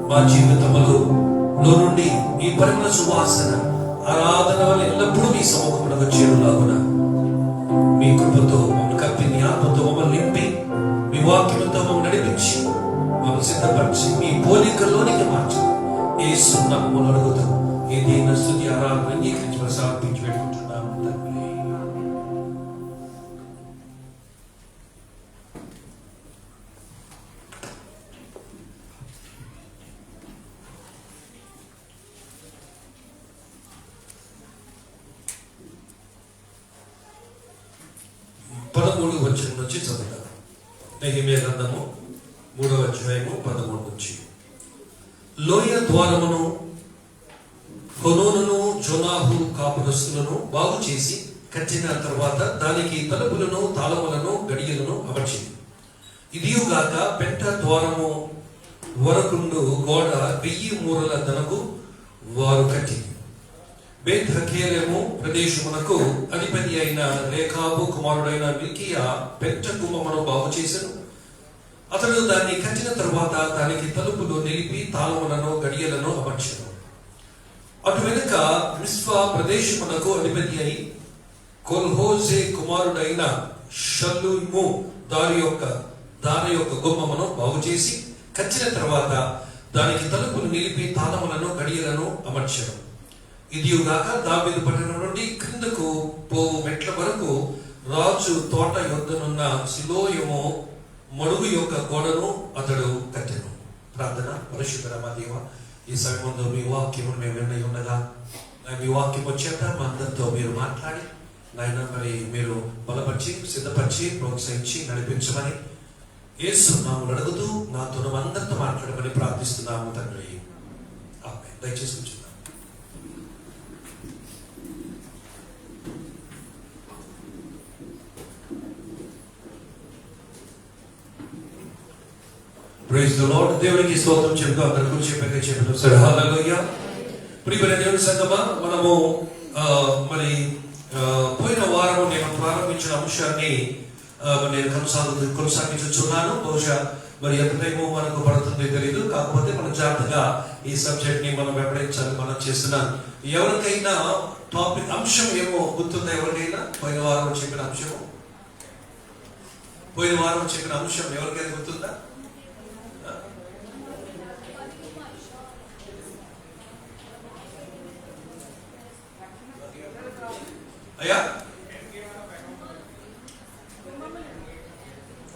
మా జీవితములో నుండి ఈ పరిమళ సువాసన ఆరాధన వల్ల ఎల్లప్పుడూ మీ సముఖమునకు చేరులాగున మీ కృపతో మమ్మల్ని కప్పి, మీ ఆత్మతో మమ్మల్ని నింపి, మీ వాక్యముతో మమ్మల్ని నడిపించి, మమ్మల్ని సిద్ధపరిచి మీ పోలికల్లోనికి మార్చి యేసు నామములో అడుగుతూ ఈ దీన స్తుతి ఆరాధన అంగీకరించి ప్రసాదించి పెట్టుకుంటున్నాము తండ్రి. పదమూడు వచనం నుంచి చదువుతాం. నెహెమ్యా గ్రంథము 3వ అధ్యాయము 13 నుంచి. లోయ ద్వారమును హోనోనును జోనాహు కాపురస్తులను బాగు చేసి కట్టిన తర్వాత దానికి తలుపులను తాళములను గడియలను అమర్చింది. ఇదియుగాక పెంట ద్వారము వరకుండు గోడ 1000 మూరల దనకు వారు కట్టింది. బేత్ హకేలెము ప్రదేశమునకు అధిపతి అయిన రేఖాబు కుమారుడైన మిల్కియా పెంట గుమ్మమును బాగు చేసెను. అతడు దాన్ని కట్టిన తరువాత దానికి తలుపులు నిలిపి తాళములను గడియలను అమర్చెను. అటు వెనుక మిస్పా ప్రదేశమునకు అధిపతి అయి కొల్హోజే కుమారుడైన షల్లూము దారి యొక్క గుమ్మమును బాగు చేసి కట్టిన తర్వాత దానికి తలుపులు నిలిపి తాళములను గడియలను అమర్చెను. ఇదియుగాక దావీదు పట్టణం నుండి క్రిందకు పోవు మెట్ల వరకు రాజు తోట యొద్దనున్న సిలోయము మడుగు యొక్క గోడను అతడు కట్టెను. ప్రార్థన. పరిశుద్ధ మా దేవ, ఈ సమయంలో మీ వాక్యము మేము విన్నై ఉండగా మీ వాక్యం వచ్చాక మా అందరితో మీరు మాట్లాడి నాయన మరి మీరు బలపరిచి, సిద్ధపరిచి, ప్రోత్సహించి నడిపించమని యేసు నామములో అడుగుతూ నాతో అందరితో మాట్లాడమని ప్రార్థిస్తున్నాము తండ్రి. ఆమేన్. దయచేసి కూర్చుందాం. Praise the Lord. దేవునికి స్తోత్రం చెప్తూ అందరి గురించి చెప్పాను సరే. హల్లెలూయా. ప్రియమైన దేవుని సంగమా, మనము మరి పోయిన వారం నేను ప్రారంభించిన అంశాన్ని నేను కొనసాగించున్నాను. బహుశా మరి ఎంత టైము మనకు పడుతుందో తెలియదు. కాకపోతే మన జాగ్రత్తగా ఈ సబ్జెక్ట్ ని మనం వెంబడించాలి. మనం చేస్తున్నాం. ఎవరికైనా టాపిక్ అంశం ఏమో గుర్తుందా? ఎవరికైనా పోయిన వారం చెప్పిన అంశం ఎవరికైనా గుర్తుందా? అయ్యా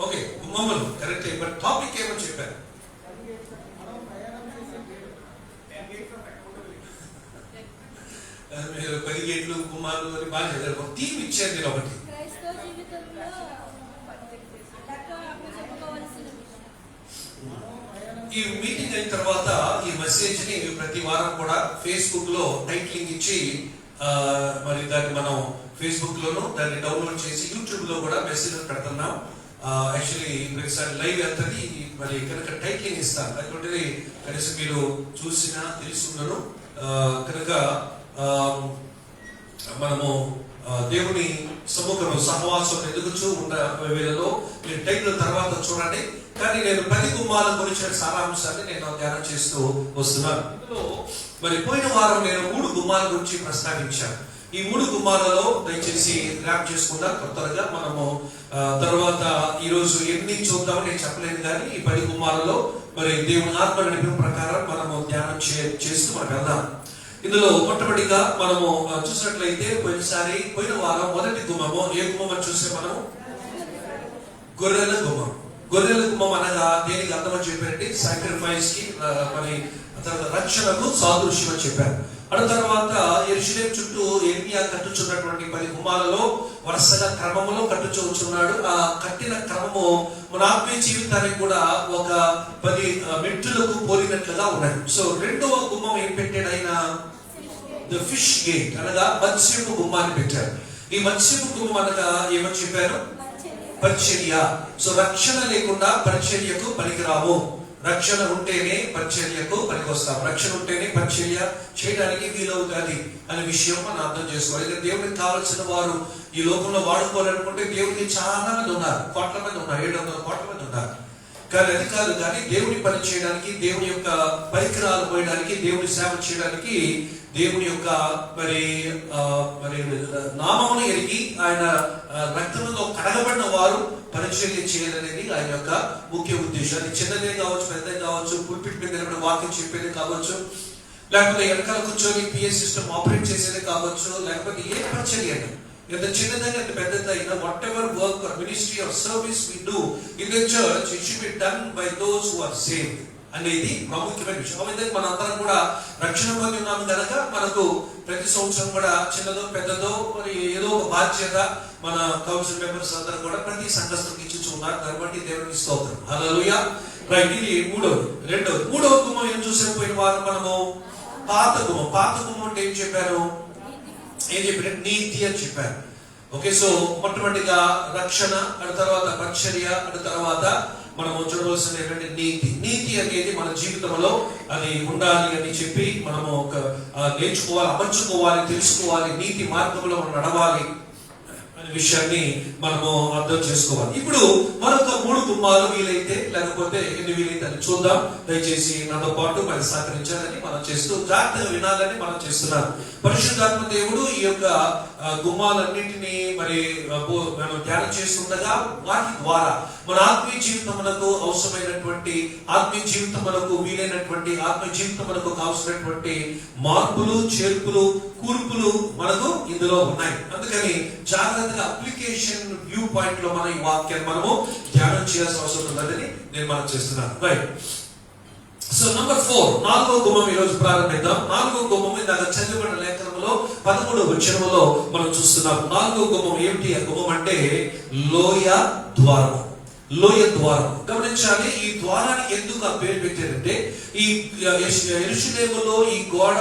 ఓకే, గుమ్మములు కరెక్ట్. బట్ టాపిక్ ఏమో చెప్పారు. మీరు 10 గేట్లు గుమ్మాలు అని బాగా చదివారు. టీం ఇచ్చారు నేను ఒకటి. ఈ మీటింగ్ అయిన తర్వాత ఈ మెసేజ్ ని ప్రతి వారం కూడా ఫేస్బుక్ లో టైటిలింగ్ ఇచ్చి మరి దాన్ని మనం ఫేస్బుక్ లోను దాన్ని డౌన్లోడ్ చేసి యూట్యూబ్ లో కూడా మెసేజ్ పెడుతున్నాం. యాక్చువల్లీ ప్రతిసారి లైవ్ వెళ్తుంది. మరి కనుక టైటిలింగ్ ఇస్తాను. అటువంటిది కనీసం మీరు చూసినా తెలుసుకున్నాను. కనుక మనము దేవుని సముఖం సహవాసం ఎదుగుచూ ఉన్న వేళలో మీరు టైటిల్ తర్వాత చూడండి. కానీ నేను 10 గుమ్మాల గురించిన సారాంశాన్ని నేను ధ్యానం చేస్తూ వస్తున్నాను. మరి పోయిన వారం నేను 3 గుమ్మాల గురించి ప్రస్తావించాను. ఈ 3 గుమ్మాలలో దయచేసి ర్యాప్ చేసుకుందాం త్వరగా. మనము తర్వాత ఈరోజు ఎన్ని చూద్దామని నేను చెప్పలేను, కానీ ఈ 10 గుమ్మాలలో మరి దేవుని ఆత్మ నడిపిన ప్రకారం మనము ధ్యానం చేస్తూ మనం వెళ్దాం. ఇందులో మొట్టమొదటిగా మనము చూసినట్లయితే పోయిన వారం మొదటి గుమ్మము ఏ గుమ్మం చూస్తే మనము గొర్రెల గుమ్మం. గొర్రెల గుమ్మం అనగా దేనికి అర్థమని చెప్పారంటే సాక్రిఫైస్ కి మరి రక్షణకు సాదృశ్యం అని చెప్పారు. అటు తర్వాత యెరూషలేము చుట్టూ యెర్మియా కట్టుచున్నటువంటి 10 గుమ్మాలలో వరుసగా క్రమములో కట్టుచున్నాడు. ఆ కట్టిన క్రమము మన ఆత్మీయ జీవితానికి కూడా ఒక 10 మెట్టులకు పోలినట్లుగా ఉన్నది. సో రెండవ గుమ్మం ఏం పెట్టాడు ఆయన? ద ఫిష్ గేట్ అనగా మత్స్యపు గుమ్మాన్ని పెట్టారు. ఈ మత్స్యపు గుమ్మం అనగా ఏమని చెప్పారు? పరిచర్య. సో రక్షణ లేకుండా పరిచర్యకు పనికిరాము. రక్షణ ఉంటేనే పరిచర్యకు పనికొస్తాం. రక్షణ ఉంటేనే పరిచర్య చేయడానికి వీలవుతుంది అనే విషయం మనం అర్థం చేసుకోవాలి. దేవుడికి కావలసిన వారు ఈ లోకంలో వాడుకోవాలనుకుంటే దేవుడికి చాలా మంది ఉన్నారు. కోట్ల మంది ఉన్నారు. 700 కోట్ల మంది ఉన్నారు. కానీ అది కాదు. కానీ దేవుని పని చేయడానికి, దేవుని యొక్క పరికరాలు పోయడానికి, దేవుని సేవ చేయడానికి, దేవుని యొక్క మరి నామమును ఎరిగి ఆయన రక్తంలో కడగబడిన వారు పరిచర్య చేయాలనేది ఆయన యొక్క ముఖ్య ఉద్దేశం. అది చిన్నదే కావచ్చు, పెద్దదే కావచ్చు, పుల్పిట్ మీద నిలబడి వాక్యం చెప్పేది కావచ్చు, లేకపోతే వెనకాల కూర్చొని పిఏ సిస్టమ్ ఆపరేట్ చేసేది కావచ్చు, లేకపోతే ఏ పరిచర్య అయినా, ఎంత చిన్నదైనా ఎంత పెద్దదైనా, whatever work or ministry or service we do in the church, it should be done by those who are saved అనేది ప్రాముఖ్యమైన విషయం. అయితే మనందరం కూడా రక్షణ పొంది ఉన్నాము కనుక మనకు ప్రతి సంవత్సరం కూడా చిన్నదో పెద్దదో మరి ఏదో ఒక బాధ్యత మన కౌన్సిల్ మెంబర్స్ అందరూ కూడా ప్రతి సంఘస్థులకు ఇచ్చి ఉన్నారు. దాన్ని బట్టి దేవునికి స్తోత్రం. హల్లెలూయా. రైట్, ఇది మూడవ గుమ్మం ఏం చూసే పోయిన వారు మనము పాత గుమ్మం అంటే ఏం చెప్పారు నీతి అని చెప్పారు. ఓకే, సో మొట్టమొదటిగా రక్షణ, అటు తర్వాత పరిచర్య, అటు తర్వాత మనము చూడవలసిన నీతి అనేది మన జీవితంలో అది ఉండాలి అని చెప్పి మనము ఒక నేర్చుకోవాలి, అమర్చుకోవాలి, తెలుసుకోవాలి, నీతి మార్గంలో మనం నడవాలి అనే విషయాన్ని మనము అర్థం చేసుకోవాలి. ఇప్పుడు మరొక 3 గుమ్మాలు వీలైతే, లేకపోతే ఎన్ని వీలైతే అని చూద్దాం. దయచేసి నాతో పాటు మరి సహకరించాలని మనం చేస్తూ జాగ్రత్తగా వినాలని మనం చేస్తున్నాం. పరిశుద్ధాత్మ దేవుడు ఈ యొక్క గుమ్మాలన్నింటినీ మరి మనం ధ్యానం చేస్తుండగా వాటి ద్వారా మన ఆత్మీయ జీవితములకు అవసరమైనటువంటి, ఆత్మీయ జీవితములకు వీలైనటువంటి, ఆత్మీయ జీవితములకు కావాల్సినటువంటి మార్పులు, చేర్పులు, కూర్పులు మనకు ఇందులో ఉన్నాయి. అందుకని జాగ్రత్తగా అప్లికేషన్ వ్యూ పాయింట్ లో మనం ఈ వాక్యాన్ని మనము ధ్యానం చేయాల్సిన అవసరం ఉన్నదని నేను మనం చేస్తున్నాను. రైట్, సో నంబర్ 4, 4వ గుమ్మం ఈ రోజు ప్రారంభిద్దాం. 4వ గుమ్మం ఇందాక చదివిన లేఖనంలో 13వ వచనంలో మనం చూస్తున్నాం. 4వ గుమ్మం ఏమిటి? ఆ గుమ్మం అంటే లోయ ద్వారం. గమనించాలి, ఈ ద్వారానికి ఎందుకు ఆ పేరు పెట్టారంటే, ఈ యెరూషలేములో ఈ గోడ,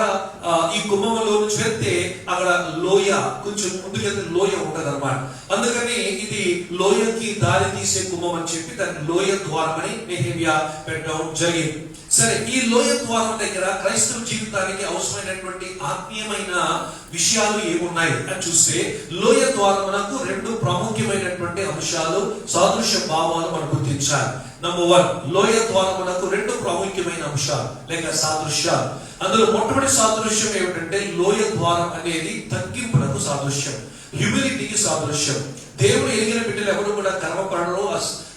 ఈ గుమ్మములో నుంచి వెళ్తే అక్కడ లోయ, కొంచెం ముందుకెళ్తే లోయ ఉంటది అన్నమాట. అందుకని ఇది లోయకి దారి తీసే గుమ్మం అని చెప్పి దాన్ని లోయ ద్వారం అని నెహెమ్యా పెట్టడం జరిగింది. సరే, ఈ లోయ ద్వారం దగ్గర క్రైస్తవ జీవితానికి అవసరమైనటువంటి ఆత్మీయమైన విషయాలు ఏమున్నాయి అని చూస్తే, లోయ ద్వారమునకు 2 ప్రాముఖ్యమైనటువంటి అంశాలు, సాదృశ్య భావాలు మనం గుర్తించాలి. నంబర్ 1, లోయ ద్వారమునకు 2 ప్రాముఖ్యమైన అంశాలు లేక సాదృశ్యాలు. అందులో మొట్టమొదటి సాదృశ్యం ఏమిటంటే, లోయ ద్వారం అనేది తగ్గింపులకు సాదృశ్యం, హ్యూమిలిటీకి సాదృశ్యం. దేవుడు ఎరిగిన బిడ్డలు ఎవరు కూడా గర్వపడరు,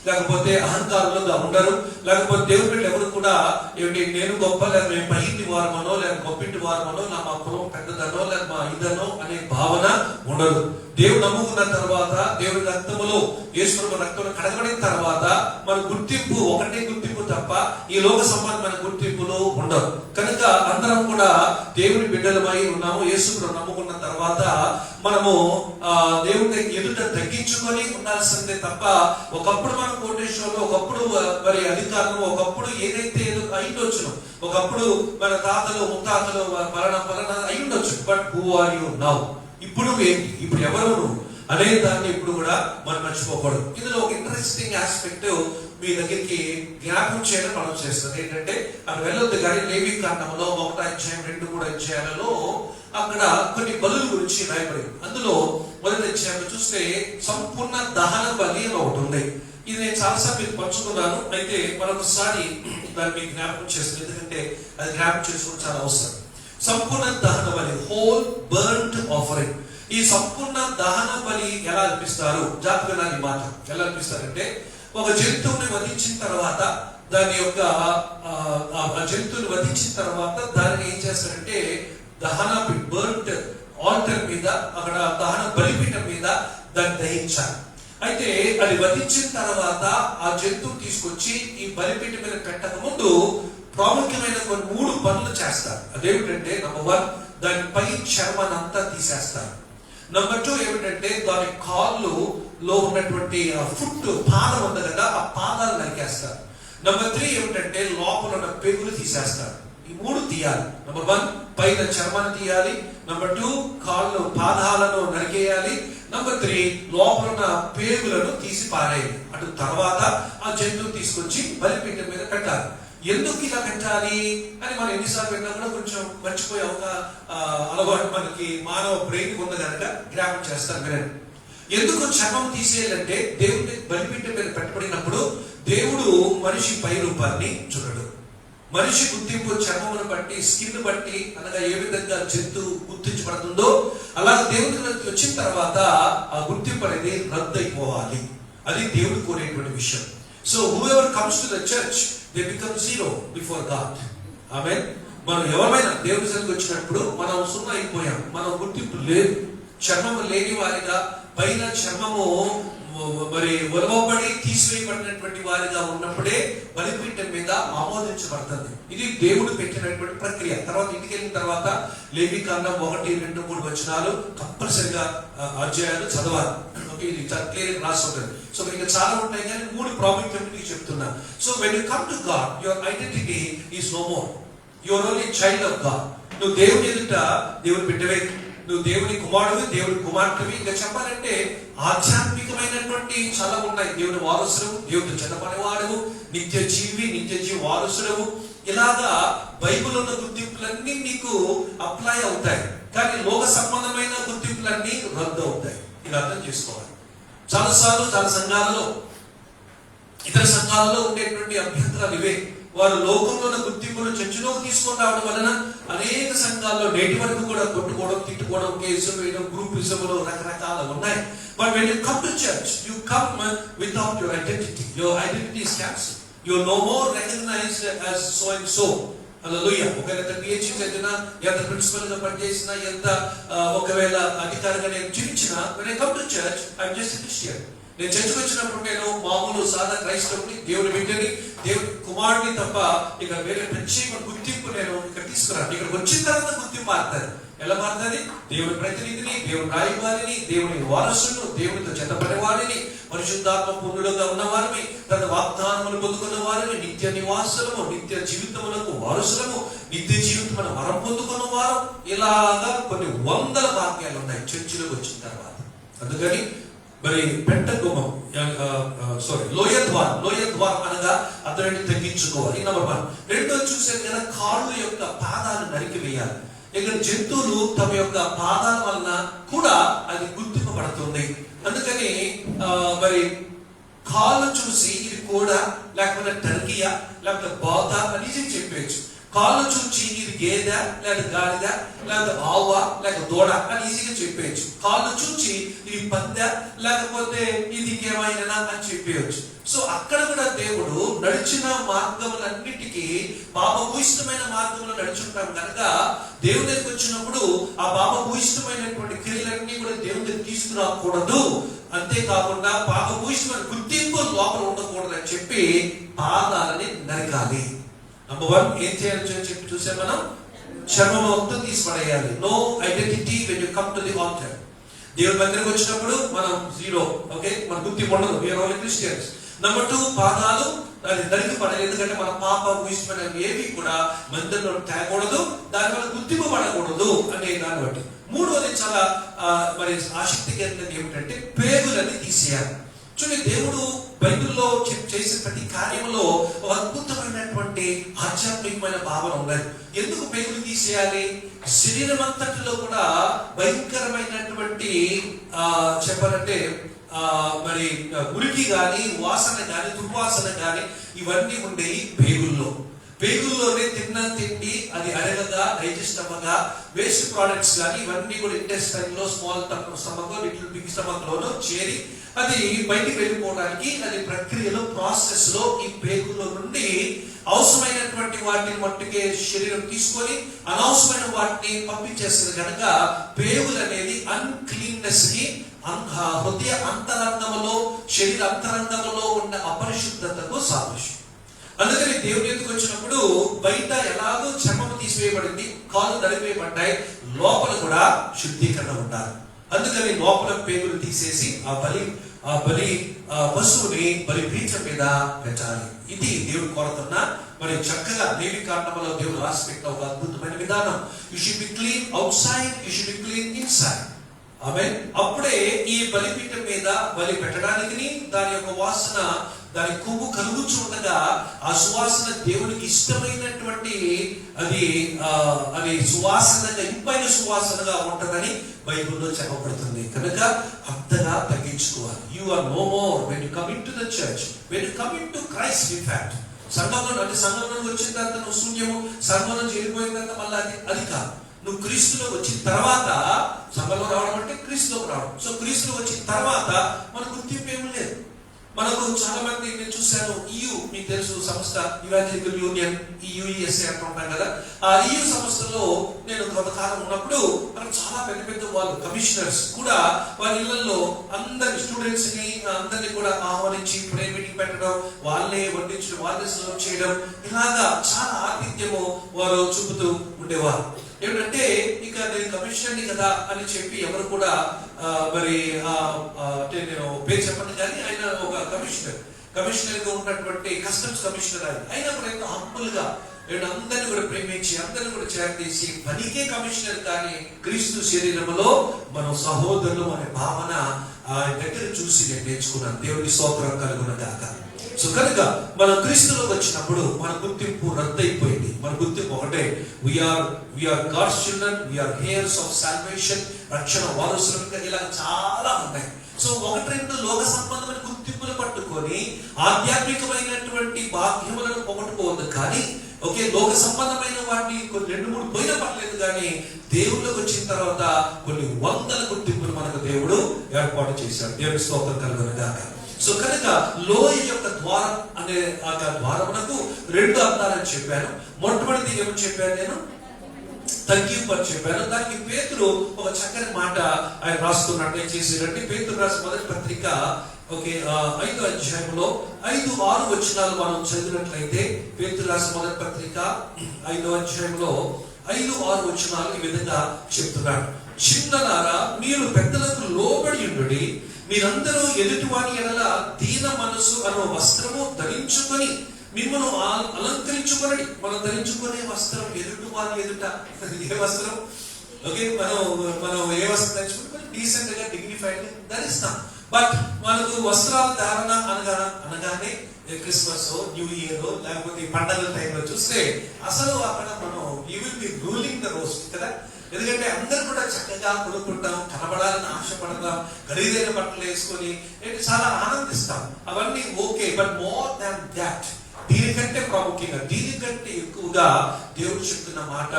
లేకపోతే అహంకారులుగా ఉండరు. లేకపోతే దేవుని బిడ్డలు ఎవరు కూడా ఏమిటి నేను గొప్ప, లేక మేము పైకి వారమనో, లేక గొప్పింటి వారమనో, మా కులం పెద్దదనో, లేక మా ఇదనో అనే భావన ఉండదు. దేవుడు నమ్ముకున్న తర్వాత, దేవుడి రక్తములో, యేసు రక్తంలో కడగబడిన తర్వాత మన గుర్తింపు ఒకటే గుర్తింపు తప్ప ఈ లోక సంబంధమైన గుర్తింపులు ఉండవు. కనుక అందరం కూడా దేవుని బిడ్డలమై ఉన్నాము. యేసును నమ్ముకున్న తర్వాత మనము దేవుని ఎదుట తగ్గించుకొని ఉండాల్సిందే తప్ప, ఒకప్పుడు మనం కోటేశ్వరంలో, ఒకప్పుడు మరి అధికారంలో, ఒకప్పుడు ఏదైతే అయిండొచ్చును, ఒకప్పుడు మన తాతలు ముత్తాతలు పలానా అయి ఉండొచ్చు. But who are you now? ఇప్పుడు ఎవరు అనే దాన్ని ఇప్పుడు కూడా మనం మర్చిపోకూడదు. ఇందులో ఒక ఇంట్రెస్టింగ్ ఆస్పెక్ట్ మీ దగ్గరికి జ్ఞాపకం చేయడం మనం చేస్తుంది. ఏంటంటే అక్కడ వెళ్ళొద్దు కానీ లేవి కాండములో 1వ అధ్యాయం 2 అధ్యాయాలలో అక్కడ కొన్ని బలుల గురించి రాయబడింది. అందులో 1వ అధ్యాయం చూస్తే సంపూర్ణ దహన బలి అని ఒకటి ఉంది. ఇది నేను చాలాసార్లు మీకు పంచుకున్నాను. అయితే మరొకసారి దాన్ని మీకు జ్ఞాపకం చేస్తుంది, ఎందుకంటే అది జ్ఞాపకం చేసుకోవడం చాలా అవసరం. సంపూర్ణ దహన బలి, హోల్ బర్న్ట్ ఆఫరింగ్. ఈ సంపూర్ణ దహన బలి ఎలా అర్పిస్తారు? జాగ్రత్తగా ఈ మాట ఎలా అర్పిస్తారంటే, ఒక జంతువుని వధించిన తర్వాత దాని యొక్క జంతువుని వధించిన తర్వాత దానిని ఏం చేస్తారంటే, దహన బర్న్ట్ ఆల్టర్ మీద, అక్కడ దహన బలిపీఠం మీద దాన్ని దహించాలి. అయితే అది వధించిన తర్వాత ఆ జంతువు తీసుకొచ్చి ఈ బలిపీఠం మీద పెట్టక ముందు ప్రాముఖ్యమైన కొన్ని 3 పనులు చేస్తారు. అదేమిటంటే, నంబర్ 1, దాని పై చర్మాన్ని అంతా తీసేస్తారు. నంబర్ 2 ఏమిటంటే, దాని కాళ్ళులో ఉన్నటువంటి ఫుట్ పాదం ఉంది కదా, ఆ పాదాలు నరికేస్తారు. నంబర్ 3 ఏమిటంటే, లోపల ఉన్న పేగులు తీసేస్తారు. ఈ 3 తీయాలి. నంబర్ 1 పైన చర్మాన్ని తీయాలి. నంబర్ 2 కాళ్ళు పాదాలను నరికేయాలి. నంబర్ 3 లోపల ఉన్న పేగులను తీసి పారేయాలి. అటు తర్వాత ఆ జంతువు తీసుకొచ్చి బలిపీఠం మీద పెట్టాలి. ఎందుకు ఇలా పెట్టాలి అని మనం ఎన్నిసార్లు పెట్టినా కూడా కొంచెం మర్చిపోయే ఒక అలవాటు మనకి మానవ బ్రెయిన్ ఉంది కనుక జ్ఞాపకం చేస్తారు. మీరు ఎందుకు చర్మం తీసేయాలంటే, దేవుని బలిపీఠం మీద పెట్టబడినప్పుడు దేవుడు మనిషి పై రూపాన్ని చూడడు. మనిషి గుర్తింపు చర్మమును బట్టి, స్కిన్ బట్టి, అనగా ఏ విధంగా జంతువు గుర్తించబడుతుందో అలా దేవుడి వచ్చిన తర్వాత ఆ గుర్తింపు అనేది రద్దు అయిపోవాలి. అది దేవుడు కోరేటువంటి విషయం. So whoever comes to the church, they become zero before God. ఆమేన్. మనం ఎవరైనా దేవుడి సన్నిధికి వచ్చినప్పుడు మనం సున్నా అయిపోయాం. మనం గుర్తింపు లేదు. చర్మము లేని వారిగా, పైన చర్మము మరి ఒలవబడి తీసివేయబడినటువంటి వారిగా ఉన్నప్పుడే బలిపీఠం మీద ఆమోదించబడుతుంది. ఇది దేవుడు పెట్టినటువంటి ప్రక్రియ. తర్వాత ఇంటికి వెళ్ళిన తర్వాత లేవికాండం 1, 2, 3 వచనాలు కంపల్సరిగా అధ్యాయాలు చదవాలి. ఓకే, ఇది క్లియర్ రాసి ఉంటుంది. సో ఇంకా చాలా ఉంటాయి కానీ 3 ప్రాముఖ్యత మీకు చెప్తున్నా. So when you come to God, your identity is no more. You're only child of God. నువ్వు దేవుని ఎదుట దేవుని బిడ్డవే, నువ్వు దేవుని కుమారుడు, దేవుని కుమార్తెవి. ఇంకా చెప్పాలంటే ఆధ్యాత్మికమైనటువంటి చాలా ఉన్నాయి. దేవుని వారసుడు, దేవుడు చెన్నపనివాడు, నిత్య జీవి, నిత్య జీవి వారసుడు. ఇలాగా బైబిల్ ఉన్న గుర్తింపులన్నీ నీకు అప్లై అవుతాయి. కానీ లోక సంబంధమైన గుర్తింపులన్నీ రద్దు అవుతాయి. ఇది అర్థం చేసుకోవాలి. చాలాసార్లు చాలా సంఘాలలో, ఇతర సంఘాలలో ఉండేటువంటి అభ్యంతరాలు ఇవే. వారు లోకంలో ఉన్న గుర్తింపును చర్చలోకి తీసుకొని రావడం వలన అనేక సంఘాల్లో నేటి వరకు కూడా కొట్టుకోవడం, తిట్టుకోవడం, కేసులు వేయడం, గ్రూపిజంలు రకరకాలు ఉన్నాయి. But when you come to church, you come without your identity. Your identity is cancel. You are no more recognised as so and so. Hallelujah. ఒకవేళ ఎంత పిహెచ్డి చదివినా, ఎంత ప్రిన్సిపల్ గా పనిచేసినా, ఎంత ఒకవేళ అధికారిగా నేను జీవించినా, when I come to church I am just a Christian. నేను చర్చకు వచ్చినప్పుడు నేను మామూలు సాదా క్రైస్తవుని, దేవుని బిడ్డని, దేవుని కుమారుడిని తప్ప ఇక్కడ వేరే ప్రత్యేక గుర్తింపు నేను ఇక్కడ తీసుకురాను. ఇక్కడికి వచ్చిన తర్వాత గుర్తింపు మారుతుంది. ఎలా మారుతుంది? దేవుని ప్రతినిధిని, దేవుని రాయవారిని, దేవుని వారసును, దేవునితో చెంతపడే వారిని, పరిశుద్ధాత్మ పూర్ణులుగా ఉన్న వారిని, తన వాగ్దానములు పొందుకున్న వారిని, నిత్య నివాసులము, నిత్య జీవితములకు వారసులము, నిత్య జీవితం వరం పొందుకున్న వారు. ఇలాగా కొన్ని వందల వాక్యాలు ఉన్నాయి చర్చిలోకి వచ్చిన తర్వాత. అందుకని మరి పెంటగుమం, లోయ ద్వారం అనగా అతనిని తగ్గించుకోవాలి. నెంబర్ 1. రెండోది చూసాను కదా, కాళ్ళు యొక్క పాదాలు నరికి వేయాలి. ఇక్కడ జంతువులు తమ యొక్క పాదాల వలన కూడా అది గుర్తింపబడుతుంది. అందుకని మరి కాళ్ళు చూసి ఇది కూడా, లేకపోతే టర్కియా, లేకపోతే బాత అని చెప్పేయచ్చు. కాళ్ళు చూచి ఇది గేదె, లేదా గాడిద, లేదా ఆవ, లేక దూడ అని ఈజీగా చెప్పేయచ్చు. కాళ్ళు చూచి ఇది పందె, లేకపోతే ఇది ఏమైనా అని చెప్పేయచ్చు. సో అక్కడ కూడా దేవుడు నడిచిన మార్గములన్నిటికీ పాపభూయిష్టమైన మార్గంలో నడుచుంటాం కనుక దేవుని దగ్గరికి వచ్చినప్పుడు ఆ పాపభూయిష్టమైనటువంటి క్రియలన్నీ కూడా దేవుని దగ్గర తీసుకురాకూడదు. అంతేకాకుండా పాపభూయిష్టమైన గుర్తింపు లోపల ఉండకూడదు అని చెప్పి పాదాలని నరకాలి. నంబర్ 1 ఏం చేయాలి చెప్పి చూసే మనం చర్మం మొత్తం తీసి పడేయాలి. No identity when you come to the altar. దేవుని మందిరికి వచ్చినప్పుడు మనం జీరో. ఓకే, మన గుర్తింపు ఉండదు. We are only Christians. Number 2 పాదాలు అది నరికి పడాలి. ఎందుకంటే మన పాప భూయిష్టమైన ఏవి కూడా మందిరంలో తేకూడదు, దానివల్ల గుర్తింపు పడకూడదు అనే దాన్ని బట్టి. మూడవది చాలా మరి ఆసక్తికరమైనది ఏమిటంటే పేగులని తీసేయాలి. చూడండి, దేవుడు బైబిల్లో చేసే ప్రతి కార్యంలో ఒక అద్భుతమైనటువంటి ఆధ్యాత్మికమైన భావన ఉన్నది. ఎందుకు పేగులు తీసేయాలి? శరీరం అంతటిలో కూడా భయంకరమైనటువంటి చెప్పాలంటే మరి మురికి గాని, వాసన గాని, దుర్వాసన గాని ఇవన్నీ ఉండేవి పేగుల్లో. పేగుల్లోనే తిన్న తిండి అది అరగగా, డైజెస్ట్ అవ్వగా, వేస్ట్ ప్రోడక్ట్స్ కానీ ఇవన్నీ కూడా ఇంటెస్టైన్ లో, small stomach, little big stomach లోనూ చేరి అది బయటికి వెళ్ళిపోవడానికి అది ప్రక్రియలో, ప్రాసెస్ లో ఈ పేగుల్లో నుండి అవసరమైనటువంటి వాటిని మట్టుకే శరీరం తీసుకొని అనవసరమైన వాటిని పంపించేస్తుంది. కనుక పేగులు అనేది అన్క్లీన్నెస్ కి, హృదయ అంతరంగంలో, శరీర అంతరంగంలో ఉన్న అపరిశుద్ధతకు సాదృశ్యం. అందుకని దేవుని ఎదుకు వచ్చినప్పుడు బయట ఎలాగో చర్మము తీసివేయబడింది, కాళ్ళు నలిపేయబడ్డాయి, లోపల కూడా శుద్ధీకరణ ఉండాలి. అందుకని లోపల పేగులు తీసేసి ఆ బలి పశువుని బలిపీఠం మీద పెట్టాలి. ఇది దేవుడు కోరుతున్న మరి చక్కగా లేవికాండంలో దేవుడు రాసి పెట్టిన ఒక అద్భుతమైన విధానం. You should be clean outside, you should be clean inside. Amen. అప్పుడే ఈ బలిపీఠం మీద బలి పెట్టడానికి దాని యొక్క వాసన, దాని కొవ్వు కలుగుచూ ఉండగా ఆ సువాసన దేవునికి ఇష్టమైనటువంటి అది సువాసనగా, ఇంపైన సువాసనగా ఉంటుందని బైబిల్లో చెప్పబడుతుంది. కనుక అంతగా తగ్గించుకోవాలి. You are no more when you come into the church, when you come into Christ. In fact సంఘంలో వచ్చిన తర్వాత నువ్వు శూన్యము, సంఘం నుంచి వెళ్ళిపోయిన తర్వాత మళ్ళీ అది కాదు. నువ్వు క్రీస్తులో వచ్చిన తర్వాత, సంఘంలో రావడం అంటే క్రీస్తులోకి రావడం. సో క్రీస్తులో వచ్చిన తర్వాత మన గుర్తింపు ఏమి లేదు. మనకు చాలా మంది నేను చూశాను, మీకు తెలుసు సంస్థ, ఇవాంజలికల్ యూనియన్, యుఎస్ఏ అంటుంటాం కదా. ఆ సంస్థలో నేను కొంతకాలం ఉన్నప్పుడు మనకు చాలా పెద్ద పెద్ద వాళ్ళు కమిషనర్స్ కూడా వాళ్ళ ఇళ్లలో అందరి స్టూడెంట్స్ ని అందరినీ కూడా ఆహ్వానించి ప్రేయర్ మీటింగ్ పెట్టడం, వాళ్ళే వడ్డించడం, వాళ్ళే సర్వ్ చేయడం, ఇలాగా చాలా ఆతిథ్యము వారు చూపుతూ ఉండేవారు. ఏమిటంటే ఇక నేను కమిషనర్ని కదా అని చెప్పి ఎవరు కూడా మరి అంటే నేను పేరు చెప్పండి కానీ ఆయన ఒక కమిషనర్ గా ఉన్నటువంటి కస్టమ్స్ కమిషనర్ అయినా కూడా ఎంతో హంబుల్ గా అందరిని కూడా ప్రేమించి అందరిని కూడా చేరదీసి పనికే కమిషనర్ కానీ క్రీస్తు శరీరంలో మనం సహోదరులు అనే భావన ఆయన దగ్గర చూసి నేను నేర్చుకున్నాను. దేవుని స్తోత్రం కలుగును గాక. సో కనుక మనం క్రీస్తులోకి వచ్చినప్పుడు మన గుర్తింపు రద్దయిపోయింది. మన గుర్తింపు ఒకటే, we are God's children, we are heirs of salvation, రక్షణ వారసులు. ఇలా చాలా ఉన్నాయి. సో ఒకటి రెండు లోక సంబంధమైన గుర్తింపులు పట్టుకొని ఆధ్యాత్మికమైనటువంటి భాగ్యములను పొగట్టుకోవద్దు. కానీ లోక సంబంధమైన వాటిని కొన్ని 2-3 పోయినా పర్లేదు. కానీ దేవుళ్ళకి వచ్చిన తర్వాత కొన్ని వందల గుర్తింపులు మనకు దేవుడు ఏర్పాటు చేశాడు. దేవుని స్తోత్రం కలుగును గాక. సో కనుక లోయ యొక్క ద్వారం అనే ఆ ద్వారమునకు 2 అర్థాలని చెప్పాను. మొట్టమొదటిది ఏమని చెప్పాను నేను? తగ్గింపు అని చెప్పాను. దానికి పేతురు ఒక చక్కని మాట ఆయన రాస్తున్నట్టు ఏం చేశారంటే, పేతురు రాసిన మొదటి పత్రిక 5వ అధ్యాయంలో 5-6 వచనాలు మనం చదివినట్లయితే, పేతురు రాసిన మొదటి పత్రిక 5వ అధ్యాయంలో 5-6 వచనాలు ఈ విధంగా చెప్తున్నాడు. చిన్నలారా, మీరు పెద్దలకు లోబడి ఉండుడి, మీరందరూ ఎదుటివాని ఎడల దీన మనసు అనే వస్త్రము ధరించుకొని మిమ్మల్ని అలంకరించుకోనండి. మనం ధరించుకునే వస్త్రం ఎదుటివాని ఎదుట ఏ వస్త్రం? మనం ఏ వస్త్రం ధరించుకుంటే డీసెంట్ గా డిగ్నిఫైడ్ ధరిస్తాం. బట్ మనకు వస్త్రాల ధారణ అనగానే క్రిస్మస్, న్యూ ఇయర్, లేకపోతే పండుగల టైంలో చూస్తే అసలు అక్కడ మనం you will be ruling the roast కదా. ఎందుకంటే అందరూ కూడా చక్కగా కొనుక్కుంటాం, కనబడాలని ఆశపడతాం, ఖరీదైన బట్టలు వేసుకొని చాలా ఆనందిస్తాం. అవన్నీ okay. But more than that, దీనికంటే ప్రాముఖ్యంగా, దీనికంటే ఎక్కువగా దేవుడు చెప్తున్న మాట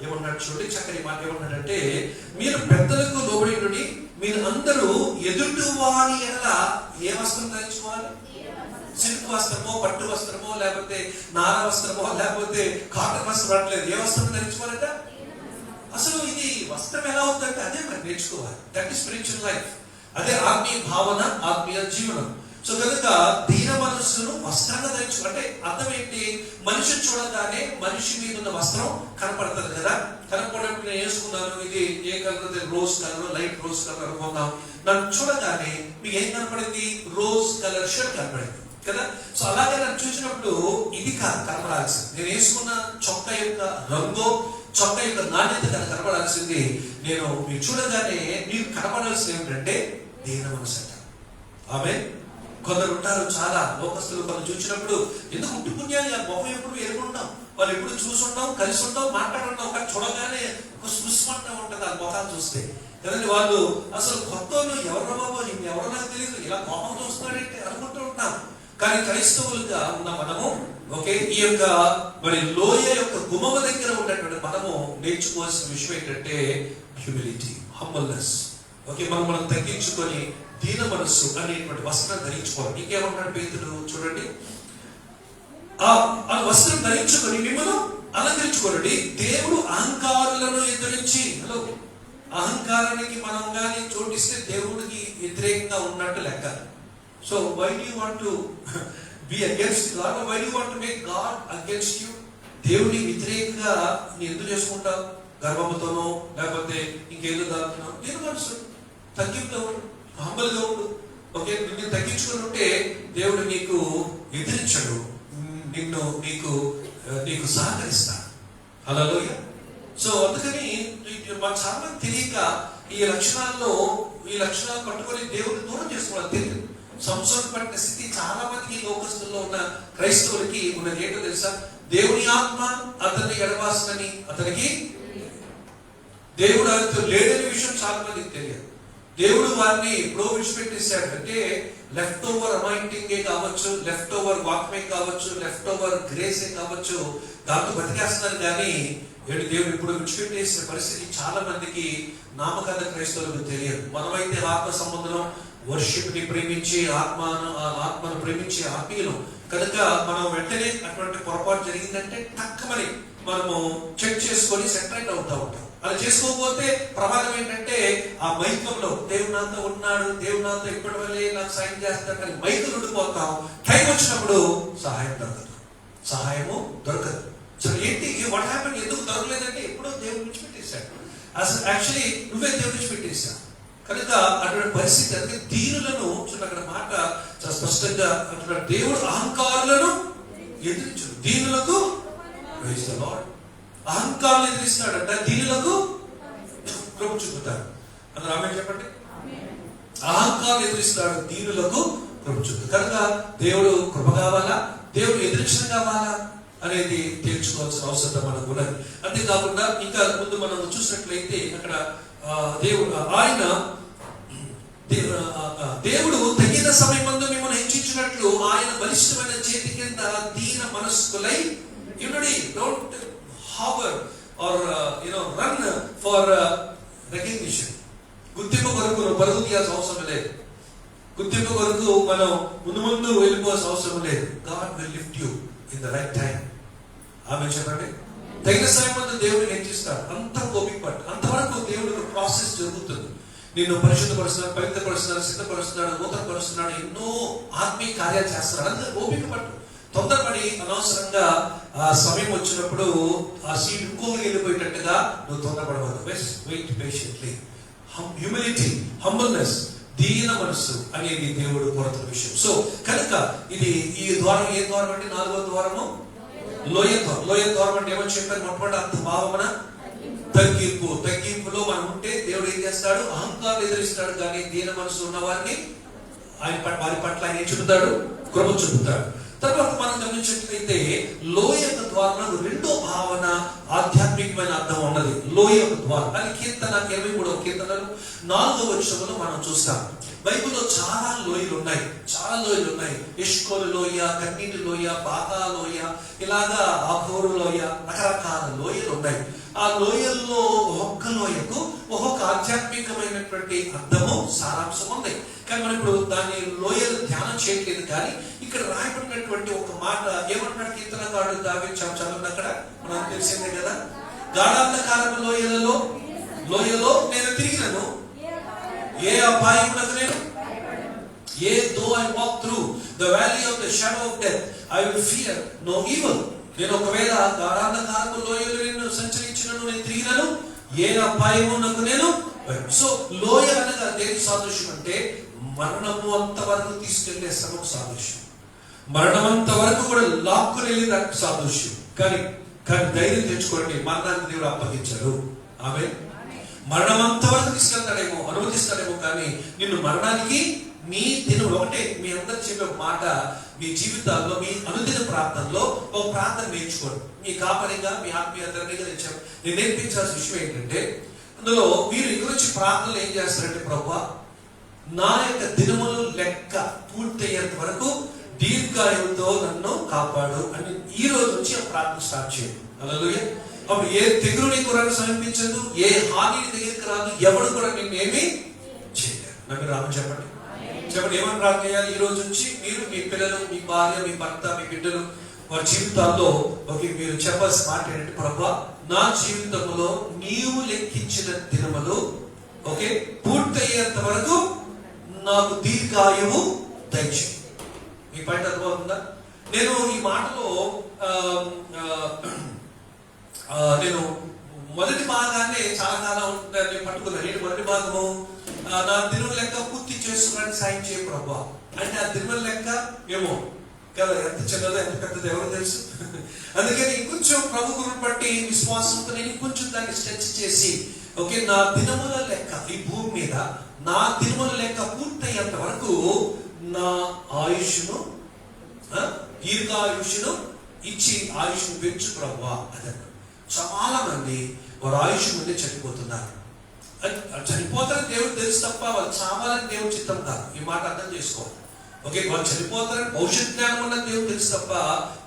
ఏమన్నాడు చూడండి. చక్కని మాట ఏమన్నాడంటే, మీరు పెద్దలకు లోబడి ఉండి మీరు అందరూ ఎదుటి వారి ఎడల ఏ వస్త్రం ధరించుకోవాలి? సిల్క్ వస్త్రమో, పట్టు వస్త్రమో, లేకపోతే నార వస్త్రమో, లేకపోతే కాటన్ వస్త్రం అంటలేదు. ఏ వస్త్రం ధరించుకోవాలంట? అసలు ఇది వస్త్రం ఎలా అవుతుందంటే అదే మనం నేర్చుకోవాలి. That is spiritual life. అదే ఆత్మీయ భావన, ఆత్మీయ జీవనం. సో కనుక దీన మనస్సును వస్త్రంగా ధరించుకుంటే అర్థం ఏంటి? మనిషిని చూడగానే మనిషి మీద ఉన్న వస్త్రం కనపడుతుంది కదా. కనపడినప్పుడు నేను వేసుకున్నాను, ఇది ఏ colour? Rose colour, light rose colour అనుకున్నాం. నన్ను చూడగానే మీకు ఏం కనపడింది? రోజ్ కలర్ షర్ట్ కనపడింది కదా. సో అలాగే నన్ను చూసినప్పుడు ఇది కాదు కనపడాల్సింది. నేను వేసుకున్న చొక్కా యొక్క రంగు, చొక్కా యొక్క నాణ్యత కదా కనపడాల్సింది. నేను మీరు చూడగానే మీకు కనపడాల్సింది ఏమిటంటే దీన మనసు అంట. ఆమె కొందరు ఉంటారు చాలా లోకస్తులు, కొందరు చూసినప్పుడు ఎందుకు పుట్టి పుణ్యాలు మొహం ఎప్పుడు ఎరుగుంటాం, వాళ్ళు ఎప్పుడు చూసుంటాం, కలిసి ఉంటాం, మాట్లాడుంటాం, కానీ చూడగానే ఒక సుస్మంట ఉంటుంది ఆ మొహాలు చూస్తే కదండి. వాళ్ళు అసలు కొత్త ఎవరో బాబో ఎవరో నాకు తెలియదు, ఇలా మొహం చూస్తున్నాడంటే అనుకుంటూ ఉంటాం. కానీ క్రైస్తవులుగా ఉన్న మనము ఈ యొక్క మరి లోయ యొక్క గుమ్మమ దగ్గర ఉన్నటువంటి మనము నేర్చుకోవాల్సిన విషయం ఏంటంటే హ్యూమిలిటీ, హంబల్నెస్. మనం తగ్గించుకొని దీన మనస్సు అనేటువంటి వస్త్రం ధరించుకోవాలి. ఇంకేమన్నాడు పేతురు చూడండి, ఆ వస్త్రం ధరించుకొని మిమ్మల్ని అలంకరించుకోండి. దేవుడు అహంకారులను ఎదురించి, అహంకారానికి మనం కానీ చోటిస్తే దేవుడికి వ్యతిరేకంగా ఉన్నట్టు లెక్క. So why do you want to be against God, or why do you want to make God against you? దేవుడికి వ్యతిరేకంగా నీ ఎందుకు చేసుకుంటావు? గర్వముతోనో లేకపోతే ఇంకేదో దాటున్నావు. నేను మనసు తగ్గింపుతో ఉండు, హంబల్గా ఉండు. నిన్ను తగ్గించుకుని ఉంటే దేవుడు నీకు ఎదిరించడు, నీకు సహకరిస్తాడు. హల్లెలూయా. సో అందుకని మన చాలా తెలియక ఈ లక్షణాలు పట్టుకొని దేవుడిని దూరం చేసుకోవాలి. తెలియదు. సంసోను పట్టిన స్థితి చాలా మందికి లోకస్తుల్లో ఉన్న క్రైస్తవులకి ఉన్నది ఏంటో తెలుసా? దేవుని ఆత్మ అతన్ని ఎడబాసనని అతనికి దేవుడు అతను లేడని విషయం చాలా మందికి తెలియదు. దేవుడు వారిని ఎప్పుడో విడిచిపెట్టేశాడు. అంటే లెఫ్ట్ ఓవర్ అనాయింటింగే కావచ్చు, లెఫ్ట్ ఓవర్ వాక్మే కావచ్చు, లెఫ్ట్ ఓవర్ గ్రేసే కావచ్చు, దాంతో బతికేస్తున్నారు. కానీ దేవుడు ఇప్పుడు విడిచిపెట్టేసిన పరిస్థితి చాలా మందికి నామకార్థ క్రైస్తవులకు తెలియదు. మనమైతే ఆత్మ సంబంధం వర్షిప్ ని ప్రేమించి ఆత్మను ప్రేమించి ఆత్మీయులు కనుక మనం వెంటనే అటువంటి పొరపాటు జరిగిందంటే టక్కమని మనము చెక్ చేసుకొని సెటరేట్ అవుతా ఉంటాం. అలా చేసుకోకపోతే ప్రమాదం ఏంటంటే ఆ మైకంలో దేవుడు నాతో ఉన్నాడు, దేవుడు నాతో ఇప్పటి వల్లే నాకు సాయం చేస్తాడు కానీ మైకులు ఉండిపోతాం. టైం వచ్చినప్పుడు సహాయము దొరకదు. సో ఏంటి వాట్ హ్యాపెండ్? ఎందుకు దొరకలేదంటే ఎప్పుడో దేవుడు విడిచిపెట్టేశాడు. అసలు యాక్చువల్లీ నువ్వే దేవుడు విడిచిపెట్టేశావు కనుక అటువంటి పరిస్థితి. అందుకే దీనులను అక్కడ మాట చాలా స్పష్టంగా అంటున్నాడు, దేవుడు అహంకారులను ఎదిరించు, దీనులకు అహంకారులు ఎదిరిస్తాడంట, దీనులకు కృప చూపుతాడు. అందరూ ఆమేన్ చెప్పండి. అహంకారులు ఎదిరిస్తాడు, దీనులకు కృప చూపుతాడు. కనుక దేవుడు కృప కావాలా, దేవుడు ఎదిరించడం కావాలా అనేది తేల్చుకోవాల్సిన అవసరం మనకు ఉన్నది. అంతేకాకుండా ఇంకా ముందు మనం చూసినట్లయితే అక్కడ దేవుడు తగిన సమయమందు మిమ్మల్ని హెచ్చించినట్లు ఆయన బలిష్టమైన చేతి కింద దీన మనస్కులై యునడి. Don't hover or run for recognition. గుర్తింపు కొరకు పరుగు తీయాల్సిన అవసరం లేదు. గుర్తింపు కొరకు మనం ముందు వెళ్ళిపోవాల్సిన అవసరం లేదు. God will lift you in the right time. ఆమె చెప్పండి. తగిన సమయమందు దేవుడిని హెచ్చిస్తాడు. అంత ఓపిక పట్టు. అంతవరకు దేవుడు ప్రాసెస్ జరుగుతుంది. నిన్ను పరిశుద్ధపరుస్తున్నాడు, పవిత్రపరుస్తున్నాడు, సిద్ధపరుస్తున్నాడు, నూతనపరుస్తున్నాడు, ఎన్నో ఆత్మీయ కార్యాలు చేస్తున్నాడు. అందరూ ఓపిక పట్టు. తొందరపడి అనవసరంగా ఆ సమయం వచ్చినప్పుడు ఆ సీట్ ఇంకోకి వెళ్ళిపోయేటట్టుగా నువ్వు తొందరపడవద్దు. Wait patiently. హ్యూమిలిటీ, హంబల్నెస్, దీన మనస్సు అనేది దేవుడు కోరుతున్న విషయం. సో కనుక ఇది ఈ ద్వారం ఏ ద్వారం అంటే 4వ ద్వారము లోయ ద్వారం. లోయ ద్వారం అంటే ఏమని చెప్పారు? మొట్టమొదటి అంత భావన తగ్గింపులో మనం ఉంటే దేవుడు ఏం చేస్తాడు? అహంకారం ఎదిరిస్తాడు. కానీ దీన మనసు ఉన్న వారిని వారి పట్ల ఆయన ఏం చూపుతాడు? కృప చూపుతాడు. తర్వాత మనం గమనించినట్లయితే లోయ యొక్క ద్వారం రెండో భావన ఆధ్యాత్మికమైన అర్థం ఉన్నది. లోయ యొక్క ద్వారం అని కీర్తన 23వ కీర్తనలు 4వ వచనంలో మనం చూస్తాం. బైబిల్లో చాలా లోయలు ఉన్నాయి. ఎష్కోలు లోయ, కన్నీటి లోయ, బాకా లోయ, ఇలాగా ఆఖోరు లోయ, రకరకాల లోయలు ఉన్నాయి. ఆ లోయల్లో ఒక్కొక్క లోయకు ఒక్కొక్క ఆధ్యాత్మికమైనటువంటి అర్థము, సారాంశం ఉంది. కానీ మనం ఇప్పుడు దాన్ని లోయలు ధ్యానం చేయట్లేదు. కానీ ఇక్కడ రాయబడినటువంటి ఒక మాట ఏమంటున్నాడు కీర్తనకారుడు దావీదు? చదవండి. అక్కడ మనకు తెలిసిందే కదా, గాఢాంధకారపు లోయలో నేను తిరిగినను, ఏ అపాయమునకు నేను though I walk through the valley of the shadow of death, I will fear no evil. నేను ఒకవేళ గాఢాంధకారపు లోయలో నేను సంచరించినను, నేను తిరిగినను, ఏ అపాయమునకు నేను. సో లోయ అనగా దేని సాదృశ్యం అంటే మరణము అంతవరకు తీసుకెళ్లే శ్రమకు సాదృశ్యం. మరణం అంతవరకు కూడా లాక్కుని వెళ్ళేదానికి సాదృశ్యం. కానీ ధైర్యం తెచ్చుకోండి, మరణాన్ని దేవుడు అప్పగించాడు. ఆమె మరణం అంతవరకు తీసుకెళ్తాడేమో, అనుమతిస్తాడేమో, కానీ నిన్ను మరణానికి మీ దినం ఒకటే. మీ అందరు చెప్పే ఒక మాట, మీ జీవితాల్లో మీ అనుదిన ప్రార్థనలో ఒక ప్రార్థన నేర్చుకోండి. మీ కాపరిగా, మీ ఆత్మీయతగా నేను నేర్పించాల్సిన విషయం ఏంటంటే, అందులో మీరు గురించి ప్రార్థనలు ఏం చేస్తారంటే, ప్రభువా నా యొక్క దినములు లెక్క పూర్తయ్యేంత వరకు దీర్ఘాయువుతో నన్ను కాపాడు అని ఈ రోజు నుంచి ఆ ప్రార్థన స్టార్ట్ చేయండి. హల్లెలూయా. అప్పుడు ఏ తెగులు నీ కొరకు సమీపించదు, ఏ హాని దగ్గరికి రాదు, ఎవడు కూడా నిన్ను ఏమీ చేయలేరు. నాకు రాము చెప్పండి. ఏమని ప్రార్థన చేయాలి? ఈ రోజు నుంచి మీరు, మీ పిల్లలు, మీ భార్య, మీ భర్త, మీ బిడ్డలు, వారి జీవితాల్లో మీరు చెప్పాల్సిన మాట ఏంటంటే, ప్రభువా నా జీవితంలో నీవు లెక్కించిన దినములు పూర్తయ్యేంత వరకు నాకు దీర్ఘాయువు దయచేయి. మీ పాయింట్ అర్థమవుతుందా? నేను ఈ మాటలో నేను మొదటి భాగాన్ని చాలా కాలం ఉంటుందని పట్టుకున్నాను. ఏంటి మొదటి భాగము? నా దినముల లెక్క పూర్తి చేసుకోవడానికి సాయం చేయ ప్రభువా అంటే, ఆ దినముల లెక్క ఏమో కదా, ఎంత చిన్నదో ఎంత పెద్దదో ఎవరు తెలుసు. అందుకని ఇంకొంచెం ప్రభు గురుని బట్టి విశ్వాసంతో నేను ఇంకొంచెం దాన్ని స్ట్రెచ్ చేసి నా దినముల లెక్క ఈ భూమి మీద నా దినముల లెక్క పూర్తయ్యేంత వరకు నా ఆయుష్ను దీర్ఘాయుష్ను ఇచ్చి ఆయుష్ను పెంచు ప్రభువా అదన్న. చాలా మంది వారు ఆయుష్ ముందే చనిపోతున్నారు. చనిపోతారని దేవుడు తెలుసు తప్ప వాళ్ళు చావాలని దేవుడు చిత్తం కాదు. ఈ మాట అర్థం చేసుకోవాలి. ఓకే, వాళ్ళు చనిపోతారని భవిష్యత్ జ్ఞానం ఉన్న దేవుడు తెలుసు తప్ప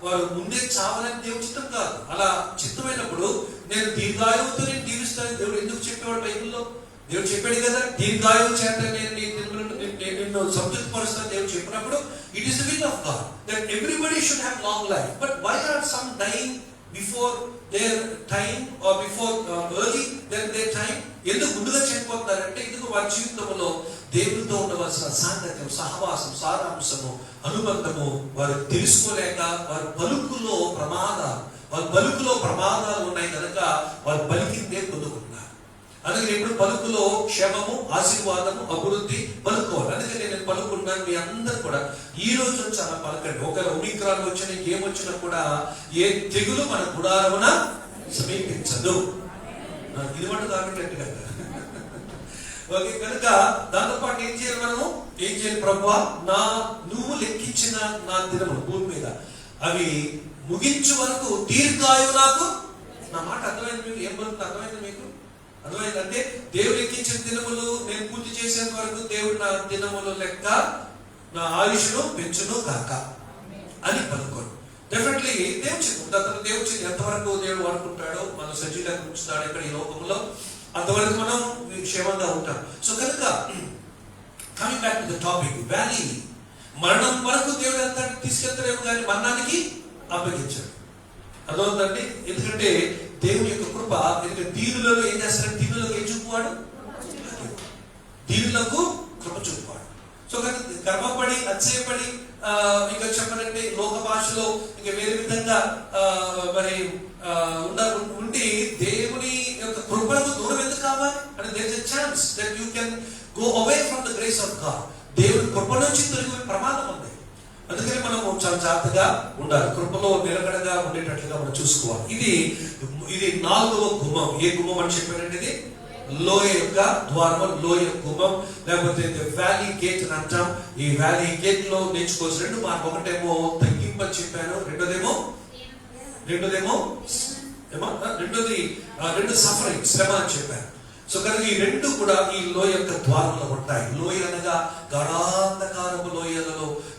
వారు ముందే చావాలని దేవుడు చిత్తం కాదు. అలా చిత్తమైనప్పుడు నేను దీర్ఘాయువుతో నేను దీవిస్తానని దేవుడు ఎందుకు చెప్పేవాడు బైబిల్లో? దేవుడు చెప్పాడు కదా, దీర్ఘాయువు చేత నేను నిన్ను సంతృప్తిపరుస్తాను దేవుడు చెప్పినప్పుడు it is the will of God that everybody should have long life. But why are some dying before their time or before early than their time? ఎందుకు ముందుగా చనిపోతున్నారంటే ఎందుకు వారి జీవితంలో దేవుడితో ఉండవలసిన సాంగత్యం, సహవాసం, సారాంశము, అనుబంధము వారు తెలుసుకోలేక వారి పలుకులో ప్రమాదాలు ఉన్నాయి కనుక వారు పలికిందే పొందుకుంటున్నారు. అందుకని ఇప్పుడు పలుకులో క్షేమము, ఆశీర్వాదము, అభివృద్ధి పలుకోవాలి. అందుకని నేను పలుకుంటున్నాను. మీ అందరూ కూడా ఈ రోజు చాలా పలకండి. ఒకవేళ ఒమిక్రాన్ వచ్చినా ఏమొచ్చినా కూడా ఏ తెగులు మన గుడారమున సమీపించదు. ఇది మాట కాకుండా ఓకే, కనుక దాంతో పాటు ఏం చేయాలి? మనము ఏం చేయాలి? ప్రభువా, నువ్వు లెక్కించిన నా దినములు భూమి మీద అవి ముగించు వరకు దీర్ఘాయువు నాకు. నా మాట అర్థమైంది మీకు? ఏం పలుకుతుంది అర్థమైంది మీకు? అర్థమైందంటే దేవుడు లెక్కించిన దినములు నేను పూర్తి చేసేంత వరకు దేవుడు నా దినములు లెక్క నా ఆయుష్ను పెంచును కాక అని పలుకోడు. డెఫినెట్లీ దేవుడు చెప్తుంది. దేవుడు ఎంతవరకు దేవుడు అనుకుంటాడో మనం సజీవంగా ఉంచుతాడు ఇక్కడ ఈ లోకంలో, అంతవరకు మనం క్షేమంగా ఉంటాం. సో కనుక coming back to the topic, valley మరణం వరకు దేవుడు ఎంత తీసుకెళ్తారేమో కానీ మరణానికి అప్పగించాడు. అర్థమవుతుందండి? ఎందుకంటే దేవుని యొక్క కృప. ఎందుకంటే దీనులలో ఏం చేస్తారంటే దీనులకు ఏం చూపువాడు? దీనులకు కృప చూపువాడు. సో కానీ గర్వపడి అతిశయపడి ఇంకా చెప్పాలంటే లోక భాషలో ఇంకా వేరే విధంగా మరి ఉండి దేవుని యొక్క కృపలకు దూరం ఎందుకు కావాలి అంటే there is a chance that you can go away from the grace of God. దేవుని కృప నుంచి తొలగిపోయే ప్రమాదం ఉంది. అందుకని మనము చాలా జాగ్రత్తగా ఉండాలి, కృపలో నిలకడగా ఉండేటట్లుగా మనం చూసుకోవాలి. ఇది 4వ గుమ్మం. ఏ గుమ్మం అని చెప్పారంటే ఇది లోయ యొక్క ద్వారం, లోయ గుమ్మం, లేకపోతే వ్యాలీ గేట్ అని అంటాం. ఈ వ్యాలీ గేట్ లో నేర్చుకోవచ్చు 2 మార్గం. ఒకటేమో తగ్గింపని చెప్పాను, రెండోది సఫరింగ్, శ్రమ అని చెప్పాను. సో కనుక ఈ 2 కూడా ఈ లోయ యొక్క ద్వారంలో ఉంటాయి. లోయ అనగా గాఢాంధకారపు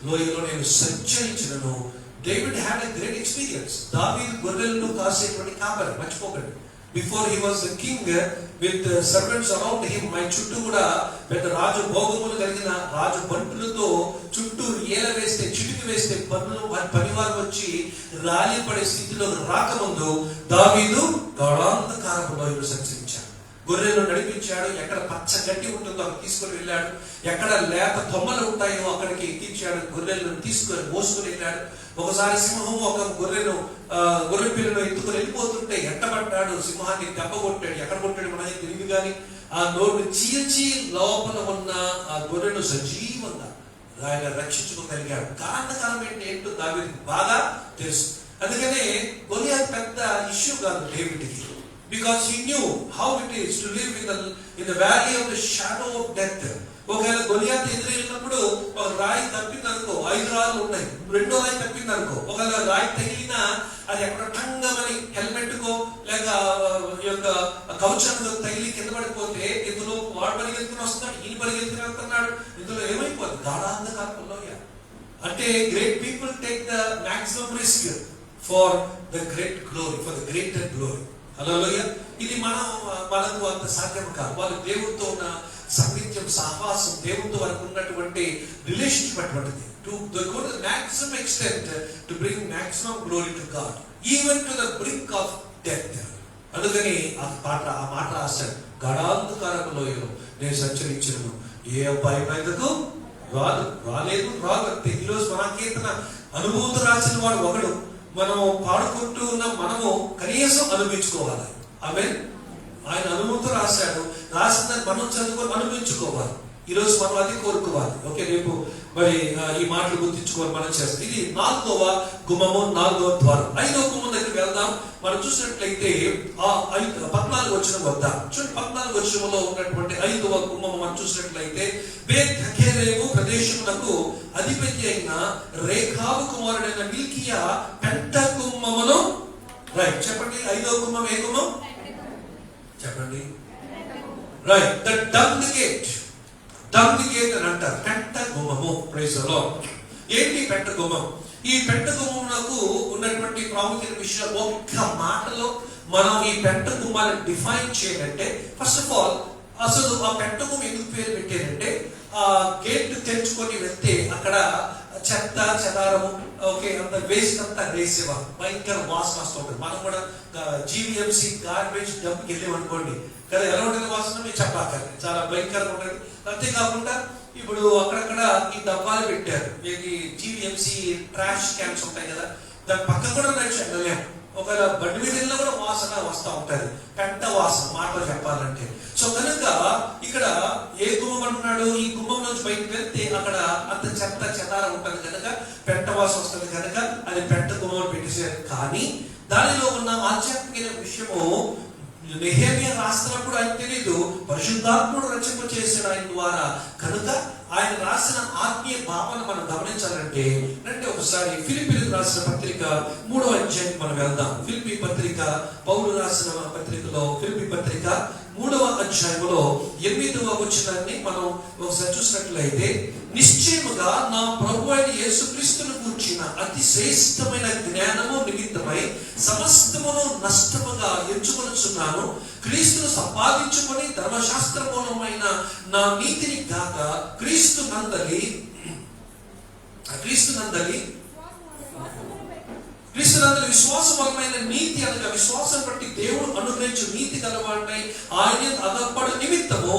లోయలో నేను సంచరించినను. David had a great experience. దావీదు గొర్రెలను కాసేటువంటి కాపరి, మర్చిపోకండి. Before he was the king with servants around him. My చుట్టూ కూడా పెద్ద రాజు భోగములు కలిగిన రాజు బంటులతో చుట్టూ ఏల వేస్తే, చిటికి వేస్తే పనివారు వచ్చి రాలిపడే స్థితిలో రాకముందు దావీదు గాఢాంధకారపు లోయలో సంచరించాడు. గొర్రెలు నడిపించాడు. ఎక్కడ పచ్చ గడ్డి ఉంటుందో అక్కడ తీసుకొని వెళ్ళాడు. ఎక్కడ లేత కొమ్మలు ఉంటాయో అక్కడికి ఎక్కించాడు. గొర్రెలను తీసుకొని మోసుకొని వెళ్ళాడు. ఒకసారి సింహం ఒక గొర్రె పిల్లను ఎత్తుకొని వెళ్ళిపోతుంటే ఎంటబడ్డాడు. సింహాన్ని దెబ్బ కొట్టాడు. ఎక్కడ కొట్టాడు మనకి తెలియదు కానీ ఆ నోరుని చీల్చి లోపల ఉన్న ఆ గొర్రెను సజీవంగా ఆయన రక్షించుకోగలిగాడు. కారణకాలం ఏంటో దావీదుకు బాగా తెలుసు. అందుకనే గొలియాత్ పెద్ద ఇష్యూ కాదు డేవిడ్కి. Because he knew how it is to live in the valley of the shadow of death. ఒకవేళ గొలియాత్ ఎదురెళ్ళినప్పుడు ఒక రాయి తప్పిందనుకో, 5 రాళ్ళు ఉన్నాయి, 2వ రాయి తప్పిందనుకో, ఒకవేళ రాయి తగిలినా అది ఎక్కడ టంగమని హెల్మెట్కో లేక ఈ యొక్క కవచానికి తగిలి కింద పడిపోతే ఇందులో వాడు పరిగెత్తుకుని వస్తున్నాడు, ఈయన పరిగెత్తుకుని వెళ్తున్నాడు. ఇందులో ఏమైపోతుంది? గాఢాంధకారపు లోయ. అంటే great people take the maximum risk for the great glory, for the greater glory. Hallelujah. ఇది మనకు అంత సాధ్యం కాదు. వాళ్ళు దేవుడితో ఉన్న సాన్నిధ్యం, సహవాసం, దేవుడితో వారికి ఉన్నటువంటి రిలేషన్షిప్ అటువంటిది. To go to the maximum extent to bring maximum glory to God, even to the brink of death. అందుకని ఆ మాట రాశాడు, గాఢాంధకారపు లోయలో నేను సంచరించను, ఏ అబ్బాయి మీదకు రాలేదు. ఈరోజు మన కీర్తన అనుభూతి రాసిన వాడు ఒకడు. మనం పాడుకుంటూ ఉన్న మనము కనీసం అనుభవించుకోవాలి. ఆమేన్. ఆయన అనుభూతి రాశాడు, రాసిందని మనం చదువుకొని అనుభవించుకోవాలి. ఈరోజు మనం అది కోరుకోవాలి. ఓకే, రేపు మరి ఈ మాటలు గుర్తించుకొని మనం చేస్తాం. ఇది 4వ గుమ్మము, 4వ ద్వారం. 5వ గుమ్మం దగ్గరికి వెళ్దాం. మనం చూసినట్లయితే 14వ వచనం వద్దాం. చూడండి, 14వ వచనంలో ఉన్నటువంటి 5వ గుమ్మము మనం చూసినట్లయితే, బేత్లెహేము ప్రదేశమునకు అధిపతి అయిన రేఖాబు కుమారుడైన మిల్కియా పెంట గుమ్మమును. రైట్, చెప్పండి. 5వ గుమ్మం ఏ గుమ్మం చెప్పండి? Right, the dung gate. Dung gate అని అంటారు, పెంట గుమ్మము. Praise the lord. ఏంటి పెంట గుమ్మం? ఈ పెంట గుమ్మమునకు ఉన్నటువంటి ప్రాముఖ్యమైన విషయం ఒక్క మాటలో మనం ఈ పెంట గుమ్మాన్ని డిఫైన్ చేయాలంటే, ఫస్ట్ ఆఫ్ ఆల్ అసలు ఆ పెంట గుమ్మం ఎందుకు పేరు పెట్టారంటే, ఆ గేట్ తెరుచుకొని వెళ్తే అక్కడ చెత్త చెదారము, ఓకే, అంత వేస్ట్ అంతా వేసేవారు. భయంకర వాసన వస్తూ ఉంటుంది. మనం కూడా జీవీఎంసీ గార్బేజ్ డంప్కి వెళ్ళామనుకోండి కదా, ఎలా ఉంటుంది వాసన మీకు చెప్పాలి, చాలా భయంకరంగా ఉంటుంది. అంతేకాకుండా ఇప్పుడు అక్కడక్కడ ఈ డబ్బాలు పెట్టారు, ఈ జీవీఎంసీ ట్రాష్ క్యాన్స్ ఉంటాయి కదా, దాని పక్క కూడా వెళ్ళలేము. ఒకవేళ బండి మీద వెళ్ళినా కూడా వాసన వస్తూ ఉంటుంది, పెంట వాసన మాటలు చెప్పాలంటే. సో కనుక ఇక్కడ ఏ గుమ్మం అంటున్నాడు, ఈ గుమ్మం నుంచి బయటకు వెళ్తే అక్కడ అంత చెత్త చెదారం ఉంటుంది కనుక, పెంట వాసన వస్తుంది కనుక అది పెంట గుమ్మం పెట్టేసారు. కానీ దానిలో ఉన్న ఆధ్యాత్మిక విషయము నెహెమ్యా రాస్తున్నప్పుడు ఆయన తెలీదు, పరిశుద్ధాత్ముడు రచన చేశాడు ఆయన ద్వారా. కనుక ఆయన రాసిన ఆత్మీయ భావన మనం గమనించాలంటే, అంటే ఒకసారి ఫిలిప్పీలకు రాసిన పత్రిక 3వ అధ్యాయం మనం వెళ్దాం. ఫిలిప్పీ పత్రిక, పౌలు రాసిన పత్రికలో ఫిలిప్పీ పత్రిక 3వ అధ్యాయంలో 8వ వచనాన్ని మనం ఒకసారి చూసినట్లయితే, నిశ్చయముగా నా ప్రభు అయిన యేసుక్రీస్తును గూర్చిన అతి శ్రేష్టమైన జ్ఞానము నిమిత్తమై సమస్తమును నష్టముగా ఎంచుకొనుచున్నాను. క్రీస్తును సంపాదించుకొని ధర్మశాస్త్ర మూలమైన నా నీతిని గాక క్రీస్తు నందలి విశ్వాసపరమైన నీతి అనగా విశ్వాసం బట్టి దేవుడు అనుగ్రహించు నీతి గలవాడినై ఆయన అగపడు నిమిత్తము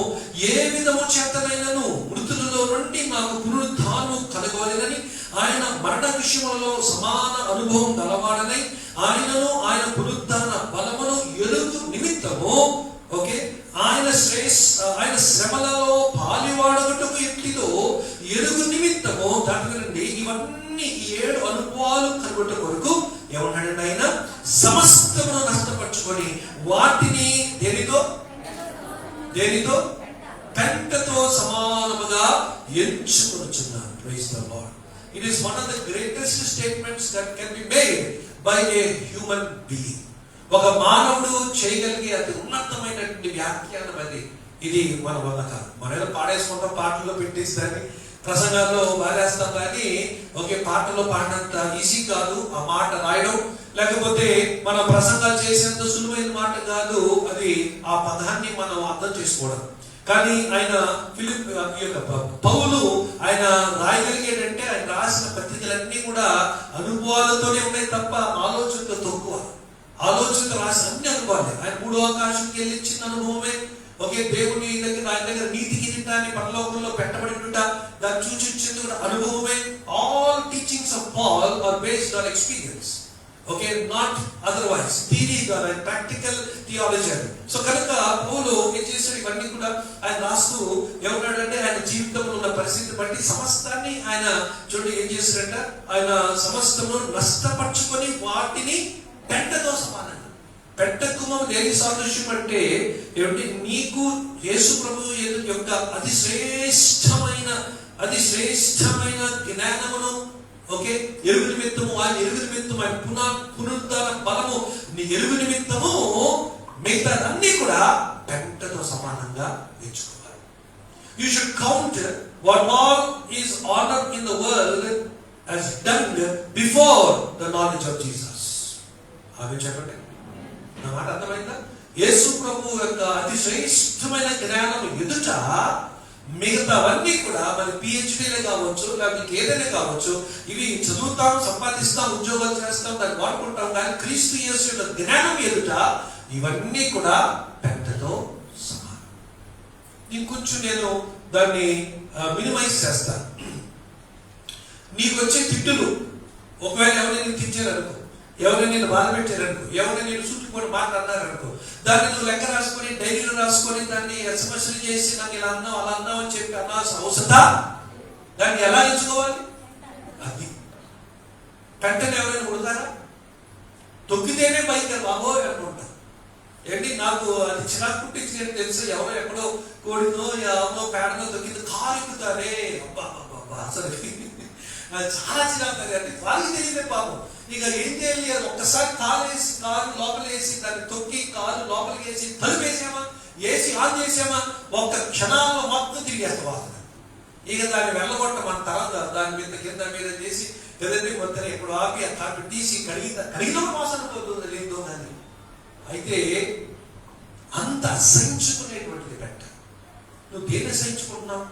ఏ విధము చేతనైనను మృతులలో నుండి నాకు పునరుద్ధానము కలగవలెనని, ఆయన మరణ విషయములలో సమాన అనుభవం గలవాడనై ఆయనను ఆయన పునరుద్ధాన బలమును ఎరుగు నిమిత్తము, ఓకే, ఆయన శ్రమలలో పాలివాడగటకు ఎట్టిదో ఎరుగు నిమిత్తము, దాంట్లో ఇవన్నీ 7 అనుభవాలు కలుగుట కొరకు ఏమన్నాడండి ఆయన, సమస్తమును నష్టపరుచుకొని వాటిని దేనితో పెంటతో సమానముగా ఎంచుకొనుచున్నాను. Praise the Lord. It is one of the greatest statements that can be made by a human being. ఒక మానవుడు చేయగలిగే అతి ఉన్నతమైనటువంటి వ్యాఖ్యానం అది. ఇది మన వల్ల కాదు. మనం ఏదో పాడేసుకుంటాం, పాటల్లో పెట్టేస్తారని, ప్రసంగాల్లో పాడేస్తాం, కానీ ఒకే పాటలో పాడినంత ఈజీ కాదు ఆ మాట రాయడం. లేకపోతే మన ప్రసంగాలు చేసేంత సులువైన మాట కాదు అది, ఆ పదాన్ని మనం అర్థం చేసుకోవడం. కానీ ఆయన పౌలు ఆయన రాయగలిగేటంటే, ఆయన రాసిన పత్రికలన్నీ కూడా అనుభవాలతోనే ఉన్నాయి తప్ప ఆలోచనతో తక్కువ. ఆలోచనతో రాసిన అన్ని అనుభవాలే. ఆయన 3వ ఆకాశంకి వెళ్ళి ఇచ్చిన అనుభవమే, ఓకే, దేవుని దగ్గర ఆయన దగ్గర నీతి కిరీటాన్ని పరలోకంలో పెట్టబడినట దాన్ని చూచింది కూడా అనుభవమే. All teachings of Paul are based on experience, okay, not otherwise theory ద్వారా ప్రాక్టికల్ థియాలజీ. సో కనుక పౌలు ఏం చేశాడు, ఇవన్నీ కూడా ఆయన రాస్తూ ఏమన్నాడంటే, ఆయన జీవితంలో ఉన్న పరిస్థితి బట్టి సమస్తాన్ని ఆయన చూడండి ఏం చేశాడంట, ఆయన సమస్తము నష్టపరుచుకొని వాటిని పెంటతో సమానంగా. పెంట గుమ్మం దేని సాదృశ్యం అంటే ఏమిటి, నీకు యేసు ప్రభు యొక్క అతి శ్రేష్టమైన జ్ఞానమును, ఓకే, ఎరుగు నిమిత్తము, ఆయన ఎరుగు నిమిత్తము, ఆయన పునరుద్ధాన బలము, నీ ఎరుగు నిమిత్తము మిగతా అన్ని కూడా పెంటతో సమానంగా ఎంచుకోవాలి. You should count what all is honored in the world as done before the knowledge of Jesus. ఆమె చెప్పండి, నా మాట అర్థమైందా? యేసు ప్రభు యొక్క అతి శ్రేష్టమైన జ్ఞానం ఎదుట మిగతావన్నీ కూడా మన పిహెచ్డీలే కావచ్చు, లేకపోతే ఏదైనా కావచ్చు, ఇవి చదువుతాం, సంపాదిస్తాం, ఉద్యోగాలు చేస్తాం, దాన్ని వాడుకుంటాం. కానీ క్రీస్తు యేసు యొక్క జ్ఞానం ఎదుట ఇవన్నీ కూడా పెంటతో సమానం. ఇంకొంచెం నేను దాన్ని మినిమైజ్ చేస్తాను. నీకు వచ్చే తిట్టులు, ఒకవేళ ఎవరైనా తిట్టారనుకో, ఎవరైనా నేను బాధ పెట్టారనుకో, ఎవరైనా నేను చుట్టుకొని మాట్లాడినారనుకో, దాన్ని నువ్వు లెక్క రాసుకొని డైరీలో రాసుకొని దాన్ని ఎస్ఎంఎస్లు చేసి నాకు ఇలా అన్నావు అలా అన్నావు అని చెప్పి అనాల్సిన అవసరం దాన్ని ఎలా ఎంచుకోవాలి? అది పెంటని ఎవరైనా కొడతారా? తొక్కితేనే పైకి బాబోయ్ అనుకుంటా. ఏంటి నాకు అది చిరాకు పుట్టించి తెలుసు. ఎవరో ఎక్కడో కోడినో ఎవరో పేడనో తొక్కింది కారు ఎక్కుతారే, అబ్బా అసలు చాలా చిరాకు. అంటే వాళ్ళకి తెలియదే పాపం. ఇక ఏం చేయాలి? ఒక్కసారి కారు లోపల వేసి దాన్ని తొక్కి కారు లోపలికి వేసి తలుపు వేసామా, వేసి ఆన్ చేసామా, ఒక్క క్షణాల్లో మొత్తం తిరిగేస్తాం వాసన. ఇక దాన్ని వెళ్ళగొట్ట మన తర్వాత దాని మీద కింద మీద చేసి కదండి మొత్తం ఎప్పుడు ఆపి ఆ కాటు తీసి కడిగిన వాసన పోతుంది లేదో కానీ. అయితే అంత అసహించుకునేటువంటిది పెట్ట. నువ్వు దేన్ని అసహించుకుంటున్నావు?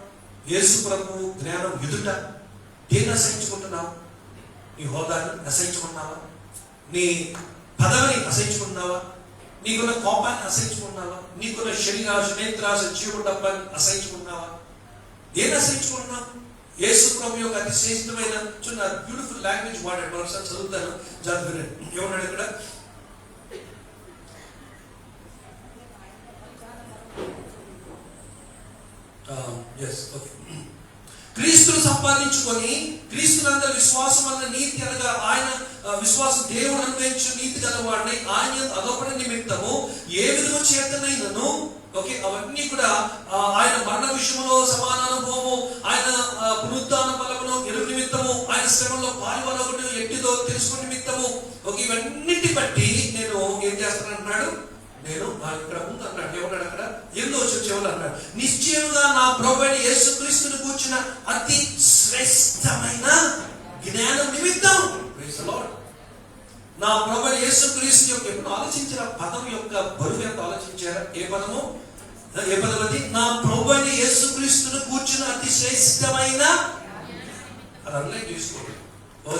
యేసు ప్రభువు జ్ఞానం ఎదుట దేన్ని అసహించుకుంటున్నావు? నీ హోదాని అసహించుకున్నావా? నీ పదవిని అసహించుకున్నావా? నీకున్న కోపాన్ని అసహించుకున్నావా? నీకున్న శరీరాశ నేత్రాశ జీవుడు డబ్బాన్ని అసహించుకున్నావా? దేన్ని అసహించుకున్నావు? యేసు ప్రభు యొక్క అతి శ్రేష్టమైన చిన్న బ్యూటిఫుల్ లాంగ్వేజ్ వాడాడు. మరోసారి చదువుతాను, జాగ్రత్త. ఏమన్నాడు ఇక్కడ? క్రీస్తును సంపాదించుకొని క్రీస్తునందరి విశ్వాసం అన్న నీతి అనగా ఆయన విశ్వాసం దేవుడు అనుభవించు నీతి గలవాడిని ఆయన అదొకటి నిమిత్తము ఏ విధము చేతనైనను అవన్నీ కూడా ఆయన మరణ విషయంలో సమాన అనుభవము, ఆయన పునరుత్థాన బలమును ఎరుగు నిమిత్తము, ఆయన శ్రమలో పాల్గొనొకటి ఎట్టిదో తెలుసుకునే నిమిత్తము ఇవన్నిటి బట్టి నేను ఏం చేస్తానంటున్నాడు? నేను ఇక్కడ ముందు అన్నాడు. ఏమన్నాడు అక్కడ? 8వ వచనం అన్నాడు, నిశ్చయంగా నా ప్రభువైన యేసుక్రీస్తును కూర్చున్న అతి శ్రేష్టమైన జ్ఞానం నిమిత్తం. Praise the Lord. నా ప్రభువైన యేసుక్రీస్తు యొక్క ఎప్పుడు ఆలోచించిన పదం యొక్క బరువు ఎంత ఆలోచించారా? ఏ పదము? ఏ పదం అది? నా ప్రభువైన యేసుక్రీస్తును కూర్చున్న అతి శ్రేష్టమైన. అది అన్లైన్ చేసుకోండి.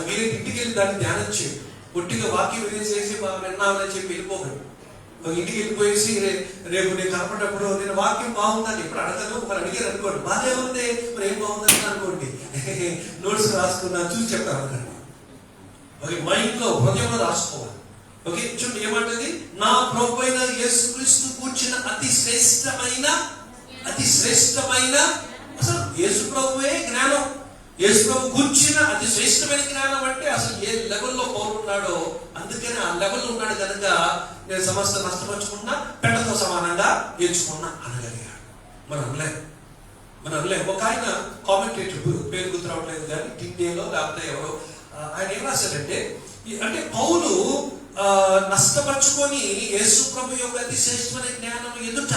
మీరు ఇంటికి వెళ్ళి దాన్ని ధ్యానం చేయండి. పొట్టిగా వాక్యం వినేసేసి విన్నామని చెప్పి వెళ్ళిపోకండి. ఇంటికి వెళ్ళిపోయేసి రేపు నేను కనపడినప్పుడు నేను వాక్యం బాగుందని ఎప్పుడు అడగను. మరి అడిగారు అనుకోండి, బాగా ఉంది, మరి ఏం బాగుందని అనుకోండి, నోట్స్ రాసుకున్నా చూసి చెప్తాను అన్నట్టు. మైండ్ లో హృదయంలో రాసుకోవాలి. చూడండి ఏమంటుంది? నా ప్రభువైన యేసుక్రీస్తు కూర్చున్న అతి శ్రేష్టమైన అసలు యేసు ప్రభువే జ్ఞానం. యేసు ప్రభు కూర్చున్న అతి శ్రేష్టమైన జ్ఞానం అంటే అసలు ఏ లెవెల్లో పౌరున్నాడో అందుకని ఆ లెవెల్లో ఉన్నాడు కనుక నేను సమస్త నష్టపరుచుకున్నా పెంటతో సమానంగా ఎంచుకున్నా అనగలిగాడు. మనం అనలేం. ఒక ఆయన కామెంటేటర్, పేరు గుర్తు రావట్లేదు కానీ టిండేలో లేకపోతే ఎవరో, ఆయన ఏం రాశాడంటే, అంటే పౌలు నష్టపరుచుకొని యేసు ప్రభు యొక్క అతి శ్రేష్టమైన జ్ఞానం ఎదుట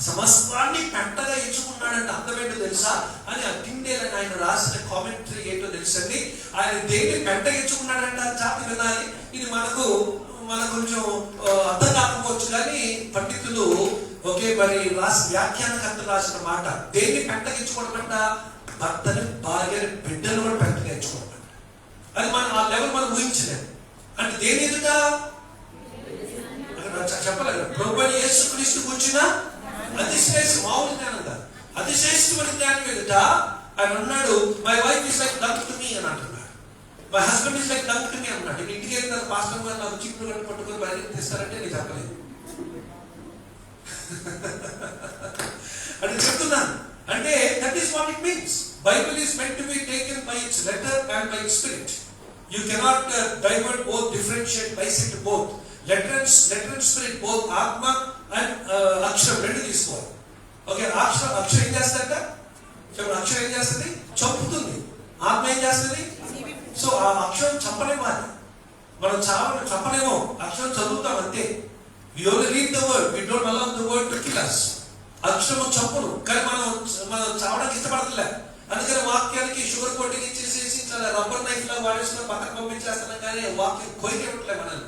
సమస్తాన్ని పెంటగా ఎంచుకున్నాడంటే అర్థమేంటో తెలుసా అని ఆ టిండేలని ఆయన రాసిన కామెంటరీ ఏంటో తెలుసండి. ఆయన దేన్ని పెంట ఎంచుకున్నాడంటే ఆ జాతి వినాలి. ఇది మనకు కొంచెం అర్థం కాకపోవచ్చు కానీ పండితులు మరి వ్యాఖ్యానకర్తలు రాసిన మాట, దేన్ని పెంటగించుకోవడమంట? భర్తని, భార్యని, బిడ్డను కూడా పెంటగించుకోవడం. అది మనం ఆ లెవెల్ మనం ఊహించలేదు. అంటే దేని ఎదుట చెప్పలేదు. ప్రభువైన యేసుక్రీస్తు కూర్చున్న అతి శ్రేష్ఠ మామూలు జ్ఞానం కాదు, అతి శ్రేష్టమైన జ్ఞానం ఎదుట ఆయన అన్నాడు, my wife is like dung to me అని అంటున్నాడు. My husband is like dung to me అన్నాడు. ఇంటికి వెళ్ళిన పాస్టర్ గారు నాకు చిక్కులు కట్టు పట్టుకొని బయటకు తెస్తారంటే నేను చెప్పలేదు. అంటే చెప్తున్నాను. అంటే that is what it means. Bible is meant to be taken by its letter and by its spirit. You cannot divert both, differentiate, bisect both. Letter and spirit, both Atma and Akshar రెండు తీసుకోవాలి. అక్షరం ఏం చేస్తారట? అక్షరం ఏం చేస్తుంది? చంపుతుంది. ఆత్మ ఏం చేస్తుంది? సో ఆ అక్షరం చంపలేమాలి. మనం చంపలేమో, అక్షరం చదువుతాం అంతే. We only read the word, we don't allow the word to kill us. అక్షరము చంపును, కానీ మనం చావడానికి ఇష్టపడలే. అందుకని వాక్యానికి షుగర్ కోటింగ్ ఇచ్చేసేసి చాలా రబ్బర్ నైఫ్ లా వాడేసుకుని పక్కన పంపించేస్తున్నాం. కానీ వాక్యం కొరికేవట్లే మనల్ని,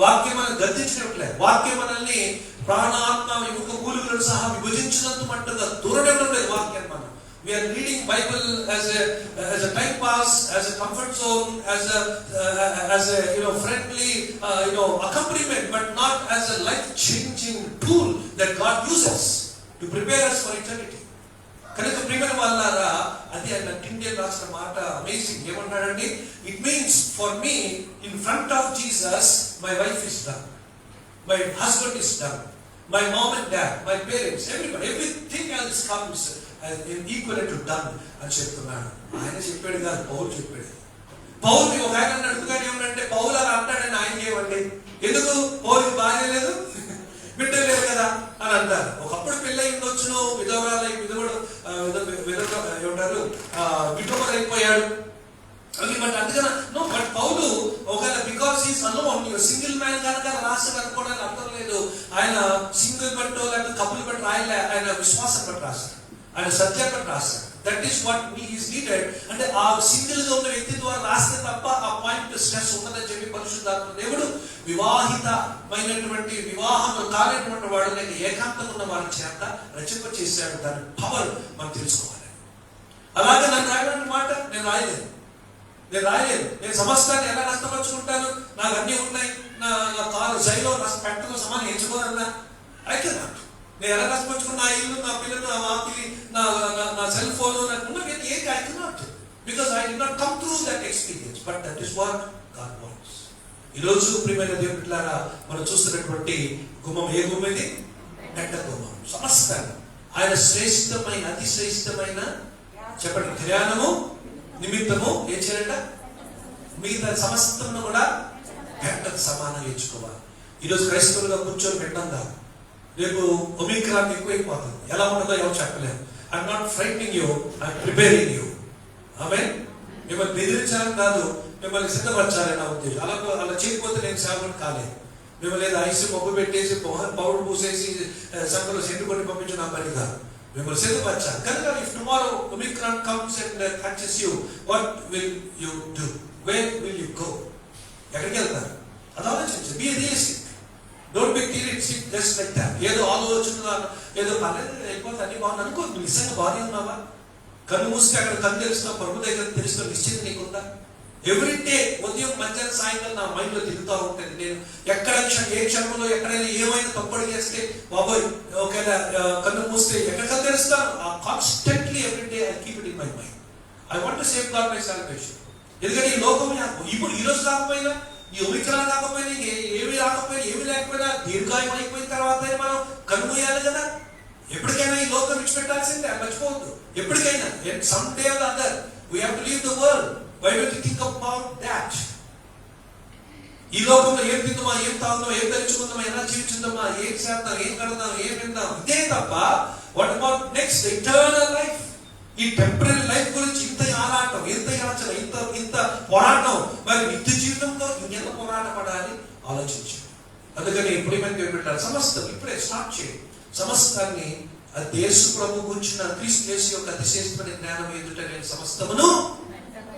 వాక్యం మనల్ని గద్దించినట్లే. వాక్యం మనల్ని ప్రాణాత్మ ఎముక మూలుగులను సహా విభజించినంత మట్టుగా దూరడం లేదు వాక్యం. మనం we are reading Bible as a time pass, as a comfort zone, as a friendly accompaniment, but not as a life changing tool that God uses to prepare us for eternity. కనుక ప్రియమైన వాళ్ళారా, అది ఆయన టిండే రాసిన మాట amazing. ఏమన్నాడండి? It means for me in front of Jesus my wife is dung, my husband is dung, my mom and dad, my parents, everybody, everything else comes equal to dung అని చెప్తున్నాడు. ఆయన చెప్పాడు కాదు, పౌలు చెప్పాడు. పౌలు ఒక ఆయన అడుగుగానే ఏమంటే పౌలు అలా అంటాడని ఆయన ఏమండి, ఎందుకు పౌలుకి భార్య లేదు బిడ్డ లేదు కదా అని అంటారు. ఒకప్పుడు పెళ్ళి ఉండొచ్చును, విధవరాలు ఏమంటారు విధవరు అయిపోయాడు. బట్ అందుకని బట్ పౌలు ఒకవేళ because is alone single man కనుక రాస్తాడు అనుకోవడానికి అర్థం లేదు. ఆయన సింగిల్ బట్టో లేకపోతే కపుల్ బట్టి రాయలే, ఆయన విశ్వాసం బట్టి రాస్తాడు, ఆయన సత్యం బట్టి రాస్తాడు. That is what is needed. అంటే ఆ సింగిల్ గా ఉన్న వ్యక్తి ద్వారా రాస్తే తప్ప ఆ పాయింట్ స్ట్రెస్ ఉన్నదని చెప్పి పరిశుద్ధాత్మ దేవుడు వివాహితమైనటువంటి వివాహం కాలేటువంటి వాడు లేక ఏకాంతంగా ఉన్న వారి చేత రచింప చేశాడు. దాని పవర్ మనం తెలుసుకోవాలి. అలాగే నన్ను రాయడానికి మాట నేను రాయలేదు. నేను సమస్తాన్ని ఎలా నష్టపరుచుకుంటాను, నాకు అన్నీ ఉన్నాయి, నా కారు జైలో పెట్టతో సమానం ఎంచుకోవాలన్నా అయితే నాకు నేను ఎలా నష్టపరుచుకున్న నా ఇల్లు, నా పిల్లలు, నా వాకిలి, నా సెల్ ఫోన్, నాకు ఉన్న ఏది I cannot because I did not come through that experience. But that is what God wants. ఈరోజు ప్రియమైన దేవుని బిడ్డలారా, మనం చూస్తున్నటువంటి గుమ్మం ఏ గుమ్మం ఇది? పెట్ట గుమ్మం. సమస్తాన్ని ఆయన శ్రేష్టమైన అతి శ్రేష్టమైన చెప్పండి జ్ఞానము నిమిత్తము ఏం చేయాలంట? మిగతా సమస్తమును కూడా పెట్టకు సమానంగా ఎంచుకోవాలి. ఈరోజు క్రైస్తవులుగా కూర్చొని పెట్టడం కాదు, రేపు ఒమిక్రాన్ ఎక్కువైపోతుంది. ఎలా ఉండదో ఎవరు చెప్పలేము. I'm not frightening you, I'm preparing you. Amen. మిమ్మల్ని బెదిరించాలని కాదు, మిమ్మల్ని సిద్ధపరచాలని నా ఉద్దేశం. అలా చేయకపోతే నేను సేవకుని కాలేదు. మిమ్మల్ని ఏదో ఐసు మబ్బు పెట్టేసి పౌడర్ పూసేసి సంఖ్యలో సెంటు కొట్టి పంపించి నా పని కాదు. మిమ్మల్ని సిద్ధపరచాలి. కనుక if tomorrow Omicron comes and catches you, what will you do? Where will you go? ఎక్కడికి వెళ్తారు? అది ఆలోచించండి. Be realistic. Don't be theoretic just like that. ఏదో ఆలోచన ఏదో పర్లేదు అయిపోతే అన్ని బాగుంది అనుకో. నువ్వు నిజంగా బాగానే ఉన్నావా? కన్ను మూస్తే అక్కడ కన్ను తెలుస్తున్నావు, పరుగు దగ్గర తెలుస్తున్న నిశ్చిత నీకుందా? ఎవ్రీ డే ఉదయం మధ్యాహ్నం సాయంత్రం నా మైండ్ లో తిరుగుతూ ఉంటుంది. నేను ఎక్కడ ఏ క్షణంలో ఎక్కడైనా ఏమైనా తప్పడు చేస్తే బాబోయ్ ఒకవేళ కన్ను మూస్తే ఎక్కడ తెలుస్తాను? Constantly every day I keep it in my mind. I want to safe God my salvation. ఎందుకంటే ఈ లోకం ఇప్పుడు ఈ రోజు కాకపోయినా, ఈ ఒమిక్రాన్ కాకపోయినా, ఏమి రాకపోయినా, ఏమి లేకపోయినా దీర్ఘాయం అయిపోయిన తర్వాత మనం కన్ను మూయాలి కదా. ఎప్పటికైనా ఈ లోకం విడిచిపెట్టాల్సిందే, మర్చిపోవద్దు. ఎప్పటికైనా some day or other we have to leave the world. Why don't you think about that? ఈ లోకంలో ఏం తిందామా, ఏం తాగుదామా, ఏం ధరించుకుందామా, ఎలా జీవించుందామా, ఏం చేద్దాం, ఏం కడదాం, ఏం విందాం, ఇదే తప్ప what about next eternal life? ఈ టెంపరీ లైఫ్ గురించి ఇంత ఆరాటం, ఇంత యాచన, ఇంత పోరాటం, మరి నిత్య జీవితంలో ఇంకెంత పోరాట పడాలి ఆలోచించండి. అందుకని ఇప్పుడు ఏమైనా పెట్టాలి, సమస్తం ఇప్పుడే స్టార్ట్ చేయండి. సమస్తాన్ని అది యేసు ప్రభు గురించిన క్రీస్తు యేసు యొక్క అతిశేషమైన జ్ఞానం ఎదుట నేను సమస్తమును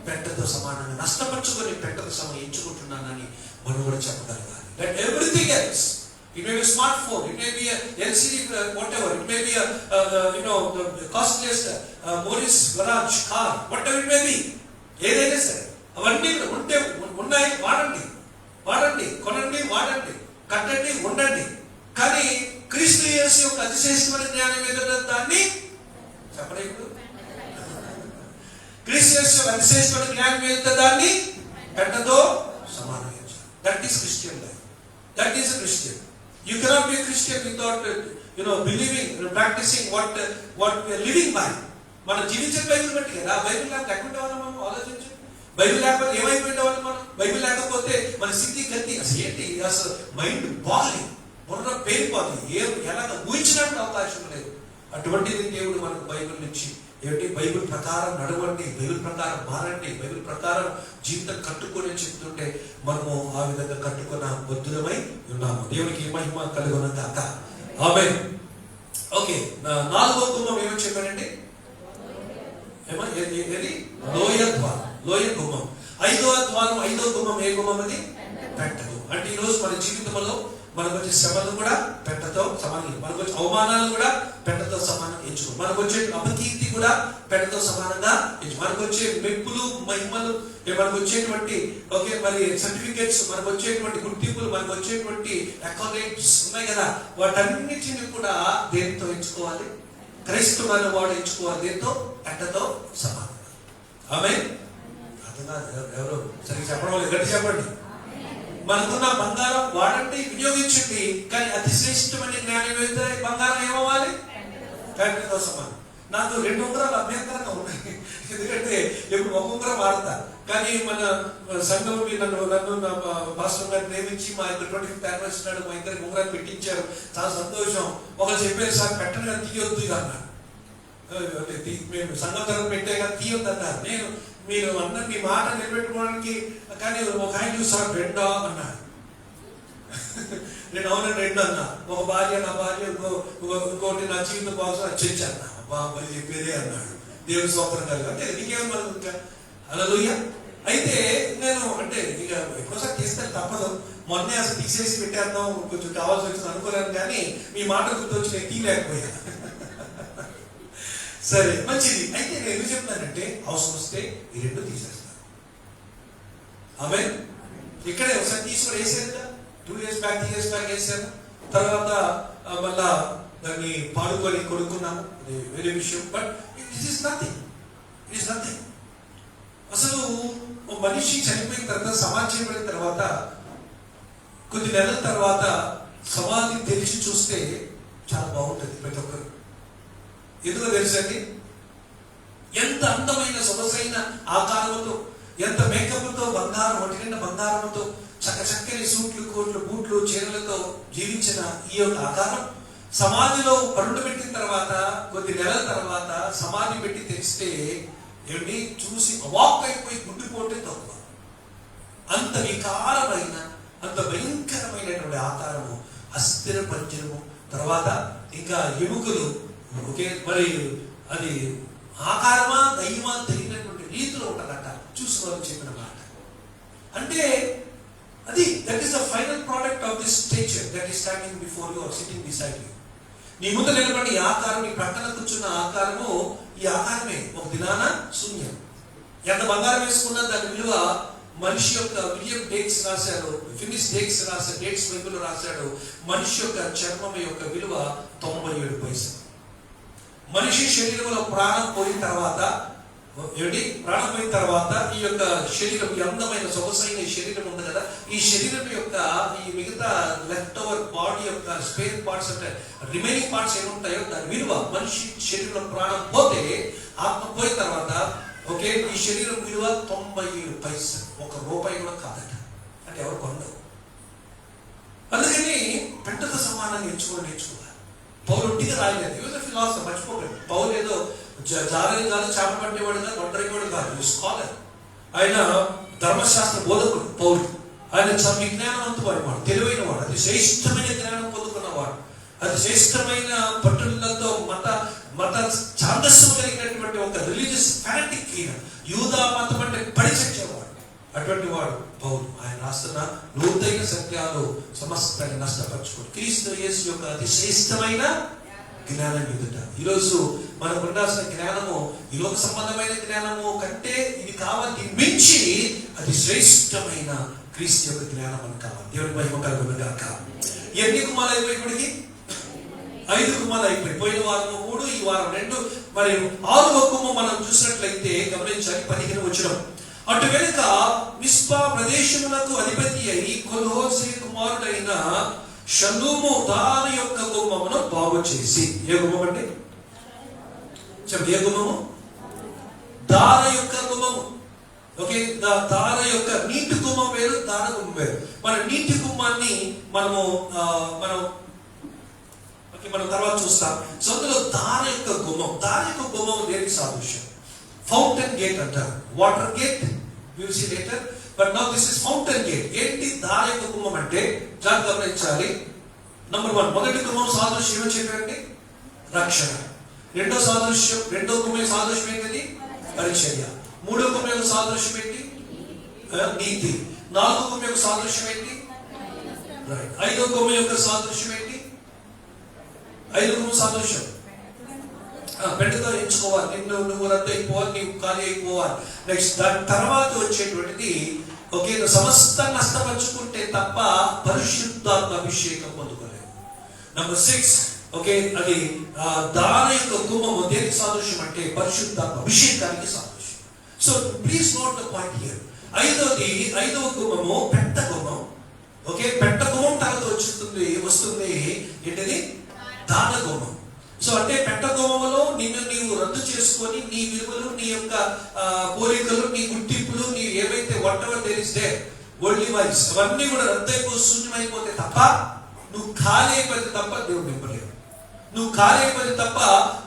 పెట్టతో సమానంగా నష్టపరుచుకొని పెట్టతో సమానం ఎంచుకుంటున్నానని మనం కూడా చెప్పగలగాలి. That everything else, it may be a smartphone, it may be a LCD whatever, it may be a the costliest Morris garage car, whatever it may be, ఏదైనా సరే అవన్నీ ఉంటే ఉన్నాయి, వాడండి, కొనండి, వాడండి, కట్టండి, ఉండండి. కానీ క్రీస్తు యేసు యొక్క అతిశేషమైన జ్ఞానం ఏదైనా దాన్ని చెప్పలేదు. క్రీస్తు యేసు అతిశేషమైన జ్ఞానం ఏదైతే దాన్ని పెట్టతో సమానంగా. That is Christian life. That is Christian. You cannot be a Christian without believing, practicing what we are living by. మనం జీవించే బైబిల్ బట్టి కదా. బైబిల్ లేకపోతే వాళ్ళం మనం ఆలోచించు. బైబిల్ లేకపోతే ఏమైపోయిన వాళ్ళం మనం. బైబిల్ లేకపోతే మన స్థితి గతి అసలు ఏంటి? అసలు మైండ్ బాగాలి, మొన్న పేరిపోతుంది, ఎలాగ ఊహించడానికి అవకాశం లేదు. అటువంటిది దేవుడు మనకు బైబిల్ నుంచి ఏమిటి, బైబిల్ ప్రకారం నడవండి, బైబిల్ ప్రకారం మారండి, బైబిల్ ప్రకారం జీవితం కట్టుకొని చెప్తుంటే మనము ఆ విధంగా కట్టుకున్న బుద్ధులమై ఉన్నాము. దేవునికి మహిమ కలుగును గాక. ఆమేన్. ఓకే, నాలుగో గుమ్మం ఏమని చెప్పానండి? ఏది? లోయ ద్వారం, లోయ గుమ్మం. ఐదో ద్వారం, ఐదో గుమ్మం ఏ గుమ్మం? అది పెట్టదు. అంటే ఈరోజు మన జీవితంలో మనకు వచ్చే శ్రమలు కూడా పెట్టతో సమానంగా, మనకు వచ్చే అవమానాలు కూడా పెట్టతో సమానంగా ఎంచుకో. మనకు వచ్చే అపకీర్తి కూడా పెట్టతో సమానంగా ఎంచు. మనకు వచ్చే మెప్పులు, మహిమలు, మనకు వచ్చేటువంటి మరి సర్టిఫికేట్స్, మనకు వచ్చేటువంటి గుర్తింపులు, మనకు వచ్చేటువంటి అకాడమిక్స్ ఉన్నాయి కదా, వాటన్నిటిని కూడా దేనితో ఎంచుకోవాలి? క్రైస్తవుని వాడు ఎంచుకోవాలి. దేంతో? పెట్టతో సమానంగా. ఆమేన్. అర్థంగా ఎవరు సరిగ్గా చెప్పడం వల్ల గట్టి చెప్పండి. మనకున్న బంగారం వాడండి, వినియోగించండి. కానీ అతి శ్రేష్టమైన జ్ఞానం అయితే బంగారం ఏమవ్వాలి? పెట్టతో సమానం. నాకు 2 ఉంగరాలు అభ్యంతరంగా ఉన్నాయి. ఎందుకంటే ఇప్పుడు 1 ఉంగరం వాడతా. కానీ మన సంఘం నన్ను పాస్టర్ గారు ప్రేమించి మా ఇద్దరు 25th యానివర్సరీ నాడు మా ఇద్దరికి ఉంగరాలు పెట్టించారు. చాలా సంతోషం. ఒకరు చెప్పారు, సార్ పెట్టండి కానీ తీయొద్దు ఇక అన్నారు. మేము సంఘం తరఫు పెట్టే కానీ తీయొద్దు అన్నారు. నేను మీరు అన్న మీ మాట నిలబెట్టుకోవడానికి, కానీ ఒక ఆయన చూసారు 2 అన్నారు. నేను అవునండి 2 అన్నా. ఒక భార్య నా భార్య, ఇంకోటి నా జీవిత భాగం చర్చ అన్నా. మరి చెప్పేదే అన్నాడు. దేవుని స్తోత్రం కలిగి అంటే నీకేం మనం ఇంకా హల్లెలూయా. అయితే నేను అంటే ఇక ఎక్కువసారి తీస్తే తప్పదు. మొన్నే అసలు తీసేసి పెట్టేద్దాం కొంచెం కావాల్సి వచ్చింది అనుకోలేను, కానీ మీ మాట గుర్తొచ్చి నేను తీయలేకపోయా. సరే మంచిది. అయితే నేను ఎందుకు చెప్తున్నానంటే అవసరం వస్తే ఈ 2 తీసేస్తాను. ఆమె ఇక్కడే ఒకసారి తీసుకొని వేసాను కదా, 2 years బ్యాక్ 3 years బ్యాక్ వేసాను. తర్వాత మళ్ళా దాన్ని పాడుకొని కొనుక్కున్నాము, వేరే విషయం. But it is nothing, it is nothing. అసలు మనిషి చనిపోయిన తర్వాత, సమాధి చేయబడిన తర్వాత కొద్ది నెలల తర్వాత సమాధి తెరిచి చూస్తే చాలా బాగుంటుంది ప్రతి ఒక్కరు. ఎందుకో తెలుసండి, ఎంత అందమైన సొగసైన ఆకారంతో, ఎంత మేకప్తో, బంగారం ఒంటి నిండా బంగారంతో, చక్కని సూట్లు, కోట్లు, బూట్లు, చీరలతో జీవించిన ఈ యొక్క ఆకారం సమాధిలో పరుండబెట్టిన తర్వాత కొద్ది నెలల తర్వాత సమాధి పెట్టి తెరిస్తే ఏమిటి చూసి అవాక్ అయిపోయి గుడ్డిపోతే తక్కువ. అంత వికారమైన, అంత భయంకరమైనటువంటి ఆకారము, అస్థిర పంజరము, తర్వాత ఇంకా ఎముకలు. ఓకే, మరి అది ఆకారమా దయ్యమా తెలియనటువంటి రీతిలో ఉంటుందట చూసుకోవాలని చెప్పిన మాట. అంటే అది that is the final product of this stature that is standing before you or sitting beside you. నీ ముందు నిలబడి ఈ ఆకారం, నీ ప్రక్కన కూర్చున్న ఆకారము, ఈ ఆకారమే ఒక దినాన శూన్యం. ఎంత బంగారం వేసుకున్నా దాని విలువ మనిషి యొక్క విలియం డేట్స్ రాశాడు, ఫినిష్ డేట్స్ రాశాడు, డేట్స్ బైబిల్ రాశాడు. మనిషి యొక్క చర్మం యొక్క విలువ 97 పైసలు. మనిషి శరీరంలో ప్రాణం పోయిన తర్వాత ప్రాణం పోయిన తర్వాత ఈ యొక్క శరీరం, ఈ అందమైన సొగసైన ఈ శరీరం ఉంది కదా, ఈ శరీరం యొక్క ఈ మిగతా లెఫ్ట్ ఓవర్ బాడీ యొక్క స్పేర్ పార్ట్స్ అంటే రిమైనింగ్ పార్ట్స్ ఏముంటాయో దాని విలువ, మనిషి శరీరంలో ప్రాణం పోతే, ఆత్మ పోయిన తర్వాత ఓకే, ఈ శరీరం విలువ 97 పైసలు. 1 రూపాయి కూడా కాదట. అంటే ఎవరు కొనరు. అందుకని పెంటతో సమానంగా నేర్చుకోవాలి. పౌలు ఒట్టిగా రాయలేదు. యూజ్ ఫిలాసఫర్, మర్చిపోకండి. పౌలు ఏదో జాలని కాదు, చేప పట్టేవాడు కాదు, ఒంటరివాడు కాదు, స్కాలర్. ఆయన ధర్మశాస్త్ర బోధకుడు పౌలు. ఆయన విజ్ఞానవంతుడు వాడు, తెలివైన వాడు, అతి శ్రేష్టమైన జ్ఞానం పొందుకున్నవాడు, అతి శ్రేష్టమైన పట్టుదలతో మత ఛాందస్సు కలిగినటువంటి ఒక రిలీజియస్ ఫానాటిక్ ఈయన. యూదా మతం అంటే పడి చచ్చేవాడు. అటువంటి వాడు పౌలు. ఆయన రాస్తున్న లోతైన సత్యాలు సమస్తాన్ని నష్టపరచుకోడు. క్రీస్తు యేసు యొక్క అతి శ్రేష్టమైన జ్ఞానం ఎదుట ఈరోజు మనకు ఉండాల్సిన జ్ఞానము, ఈ లోక సంబంధమైన జ్ఞానము కంటే ఇది కావాలి, మించి అది శ్రేష్టమైన క్రీస్తు యొక్క జ్ఞానం మనకు కావాలి. దేవుని మహిమ కలుగును గాక. ఎన్ని కుమాలు అయిపోయి ఇప్పటికి? 5 కుమాలు అయిపోయి. పోయిన వారం 3, ఈ వారం 2, మరి 6వ కుమ్మ మనం చూసినట్లయితే గమనించాలి. 15వ వచనం. అటు వెనుక మిస్పా ప్రదేశములకు అధిపతి అయి కొల్హోసే కుమారుడైన షల్లూము దాని యొక్క గుమ్మమును బాగు చేసి. ఏ గుమ్మం అండి? చెప్పండి, ఏ గుమ్మము? దార యొక్క గుమ్మము. ఓకే, దార యొక్క నీటి గుమ్మం వేరు, దార గుమ్మం వేరు. మన నీటి గుమ్మాన్ని మనం తర్వాత చూస్తాం. సో అందులో దార యొక్క గుమ్మం దేనికి సాదృశ్యం? ఫౌంటైన్ గేట్ అంటారు. Water gate will see later, but now this is fountain gate. ఏంటి దార యొక్క గుమ్మం అంటే? జాగ్రత్త గమనించాలి. నంబర్ 1, మొదటి గుమ్మం సాదృశ్యం ఏమో చెప్పండి? రక్షణ. రెండో గుమ్మం సాదృశ్యం ఏంటిది? పరిచర్య. 3వ గుమ్మం యొక్క సాదృశ్యం ఏంటి? నీతి. 4వ గుమ్మం యొక్క సాదృశ్యం ఏంటి? 5వ గుమ్మం యొక్క సాదృశ్యం ఏంటి? 5వ గుమ్మం సాదృశ్యం పెద్దగా ఎంచుకోవాలి. నువ్వు రద్దు అయిపోవాలి, నీవు ఖాళీ అయిపోవాలి. నెక్స్ట్ దాని తర్వాత వచ్చేటువంటిది ఓకే, సమస్త నష్టపరుచుకుంటే తప్ప పరిశుద్ధాత్మ అభిషేకం పొందుకోలేదు. నంబర్ 6 ఓకే, అది దాని యొక్క గుమ్మము దేనికి సాదృశ్యం అంటే పరిశుద్ధాత్మ అభిషేకానికి సాదృశ్యం. So please note the point here. 5వ గుమ్మము పెద్ద గుమ్మం. ఓకే, పెద్ద గుమ్మం తర్వాత వస్తుంది ఏంటిది? దాన గుమ్మం. సో అంటే పెట్టగోమలో నిన్ను నీవు రద్దు చేసుకొని నీ విలువలు, నీ యొక్క పోలికలు, నీ గుర్తింపులు, నీ ఏవైతే whatever there is there worldly wise అవన్నీ కూడా రద్దయిపోయి శూన్యమైపోతే తప్ప నువ్వు ఖాళీ అయిపోతే తప్ప దేవుడు నింపలేడు. నువ్వు ఖాళీ అయిపోతే తప్ప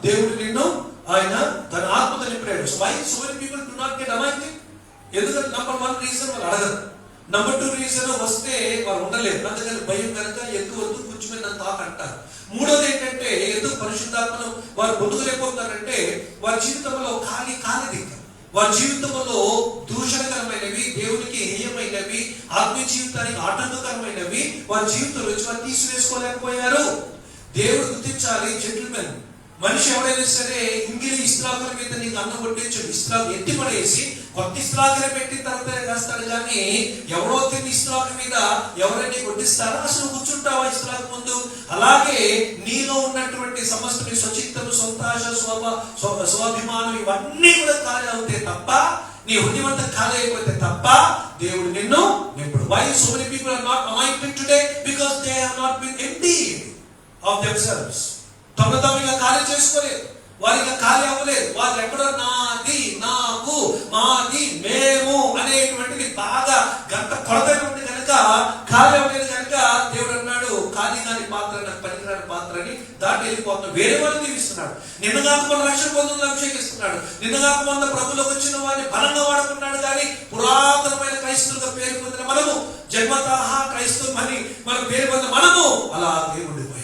దేవుడు నిన్ను ఆయన తన ఆత్మతో నింపాడు. So why so many people do not get anointing? ఎందుకంటే నంబర్ 1 రీజన్ వాళ్ళు అడగరు. నంబర్ 2 రీజన్ వస్తే వాళ్ళు ఉండలేరు. అందుకని భయం కనుక ఎక్కువద్దు కొంచెం నన్ను తాక అంటారు. మూడోది ఏంటంటే ఎందుకు పరిశుద్ధాత్మను వారు పొందుకోలేకపోతున్నారంటే వారి జీవితంలో ఖాళీ వారి జీవితంలో దూషణకరమైనవి, దేవునికి హేయమైనవి, ఆత్మీయ జీవితానికి ఆటంకకరమైనవి వారి జీవితంలో వారు తీసివేసుకోలేకపోయారు. దేవుడు గుర్తించాలి జెంటిల్మెన్, మనిషి ఎవరైనా సరే ఇంగిలి ఇస్త్రాకుల మీద నీకు అన్నం కొట్టించడు. ఇస్త్రాకు ఎత్తి పడేసి కొత్త ఇస్త్రాకులు పెట్టిన తర్వాత వేస్తాడు. కానీ ఎవరో తిని ఇస్త్రాకు మీద ఎవరైనా కొట్టిస్తారో అసలు కూర్చుంటావా ఇస్త్రాకు ముందు? అలాగే నీలో ఉన్నటువంటి సమస్త స్వచిత్తము, సొంతాశ, స్వాభిమానం ఇవన్నీ కూడా ఖాళీ అవుతాయి తప్ప, నీ హృదయమంతా ఖాళీ అయిపోతే తప్ప దేవుడు నిన్ను నింపుడు. Why so many people are not anointed today? Because they have not been emptied of themselves. తమగా ఖాళీ చేసుకోలేదు, వారికి ఖాళీ అవ్వలేదు. వారు ఎక్కడో నాది, నాకు, మాది, మేము అనేటువంటిది బాగా గంట కొడతనే ఉంది కనుక ఖాళీ అవ్వలేదు. కనుక దేవుడు అన్నాడు ఖాళీ కాని పాత్ర, నాకు పనికిరాని పాత్ర అని దాటి వెళ్ళిపోతున్నాడు. వేరే వాళ్ళని దీవిస్తున్నాడు. నిన్న కాకుండా రక్షణ పొందులను అభిషేకిస్తున్నాడు. నిన్న కాకుండా ప్రభులోకి వచ్చిన వారిని బలంగా వాడుకున్నాడు. కానీ పురాతనమైన క్రైస్తవులుగా పేరు పొందిన మనము, జన్మతః క్రైస్తవులని మన పేరు పొందిన మనము అలా దేవుడిపోయాం.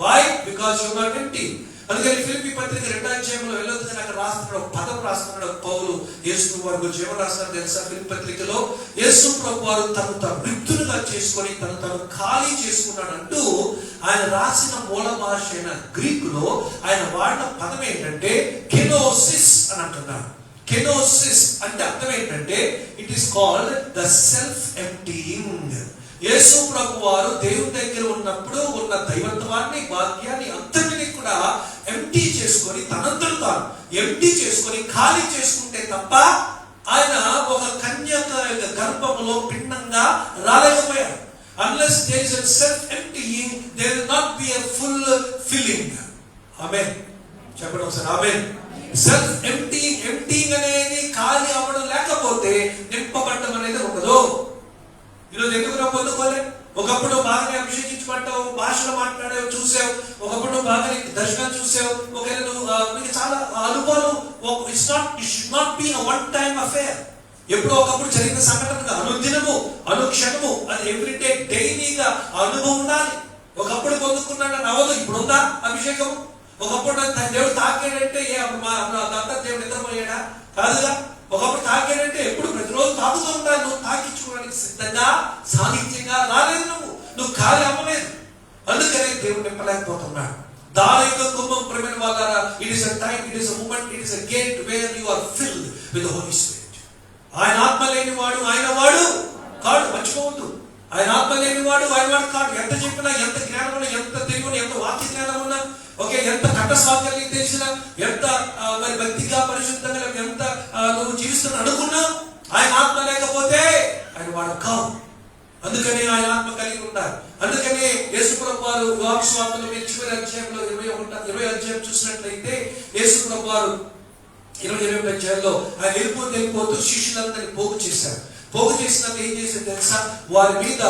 Why? Because you are not empty. అందుకని ఫిలిప్పీ పత్రిక 2వ అధ్యాయంలో వెళ్ళొద్దు అక్కడ రాస్తున్నాడు, ఒక పదం రాస్తున్నాడు పౌలు యేసు ప్రభు గురించి. ఏమని రాస్తున్నాడు తెలుసా? ఫిలిప్పీ పత్రికలో యేసు ప్రభు వారు తను వృద్ధులుగా చేసుకొని తను ఖాళీ చేసుకున్నాడు అంటూ ఆయన రాసిన మూల భాష అయిన గ్రీకులో ఆయన వాడిన పదం ఏంటంటే కెనోసిస్ అని అంటున్నాడు. కెనోసిస్ అంటే అర్థం ఏంటంటే it is called the self emptying. యేసు ప్రభు వారు దేవుని దగ్గర ఉన్నప్పుడు ఉన్న దైవత్వాన్ని, భాగ్యాన్ని అంతటిని కూడా ఎంప్టీ చేసుకొని తనంతను తాను ఎంప్టీ చేసుకొని ఖాళీ చేసుకుంటే తప్ప ఆయన ఒక కన్యక గర్భములో పిండంగా రాలేకపోయాడు. Unless there is a self-emptying, there will not be a full filling. Amen. చెప్పండి ఒకసారి ఆమేన్. సెల్ఫ్ ఎంప్టీయింగ్ అనేది ఖాళీ అవ్వడం లేకపోతే నింపబడడం అనేది ఉండదు. ఈరోజు ఎందుకు నువ్వు పొందుకోలే? ఒకప్పుడు బాగానే అభిషేకించబడ్డావు, భాషలో మాట్లాడావు, చూసావు. ఒకప్పుడు బాగానే దర్శనం చూసావు. ఒకవేళ నువ్వు నీకు చాలా అనుభవాలు. It should not be a one time affair. ఎప్పుడో ఒకప్పుడు జరిగిన సంఘటనగా అనుదినము, అనుక్షణము, అది ఎవ్రీడే డైలీగా అనుభవం ఉండాలి. ఒకప్పుడు పొందుకున్నాడని అవదు, ఇప్పుడు ఉందా అభిషేకం? ఒకప్పుడు దేవుడు తాకాడంటే అంతా దేవుడు నిద్రపోయాడా? కాదుగా. ఒకప్పుడు తాకాడంటే ఎప్పుడు ప్రతిరోజు తాగుతూ ఉంటాడు. నువ్వు తాకించుకోవడానికి సిద్ధంగా సాహిత్యంగా రాలేదు, నువ్వు ఖాళీ అవ్వలేదు. అందుకనే దేవుడు నింపలేకపోతున్నాడు. దానితో కుంభం ప్రేమైన వాళ్ళారా, it is a time, it is a moment, it is a gate where you are filled with the Holi Spirit. ఆయన ఆత్మ లేని వాడు ఆయన వాడు కాడు, మర్చిపోవద్దు. ఆయన ఆత్మ లేని వాడు ఆయన వాడు కాడు. ఎంత చెప్పినా, ఎంత జ్ఞానం ఉన్నా, ఎంత తెలియని, ఎంత వాక్య జ్ఞానం ఉన్నా, ఓకే, ఎంత కంఠస్వాక్యాలు తెలిసినా, ఎంత మరి భక్తిగా పరిశుద్ధంగా ఎంత నువ్వు జీవిస్తున్నా అనుకున్నా, ఆయన ఆత్మ లేకపోతే ఆయన వాడు కావు. అందుకని ఆయన ఆత్మ కలిగి ఉండాలి. అందుకని యేసుప్రభు వారు యోహాను సువార్తలో మీరు చివరి అధ్యాయంలో 20వ అధ్యాయం చూసినట్లయితే యేసుప్రభు వారు 20వ అధ్యాయంలో ఆయన వెళ్ళిపోతూ శిష్యులందరినీ పోగు చేశారు. పోగు చేసినందుకు ఏం చేశారు తెలుసా? వారి మీద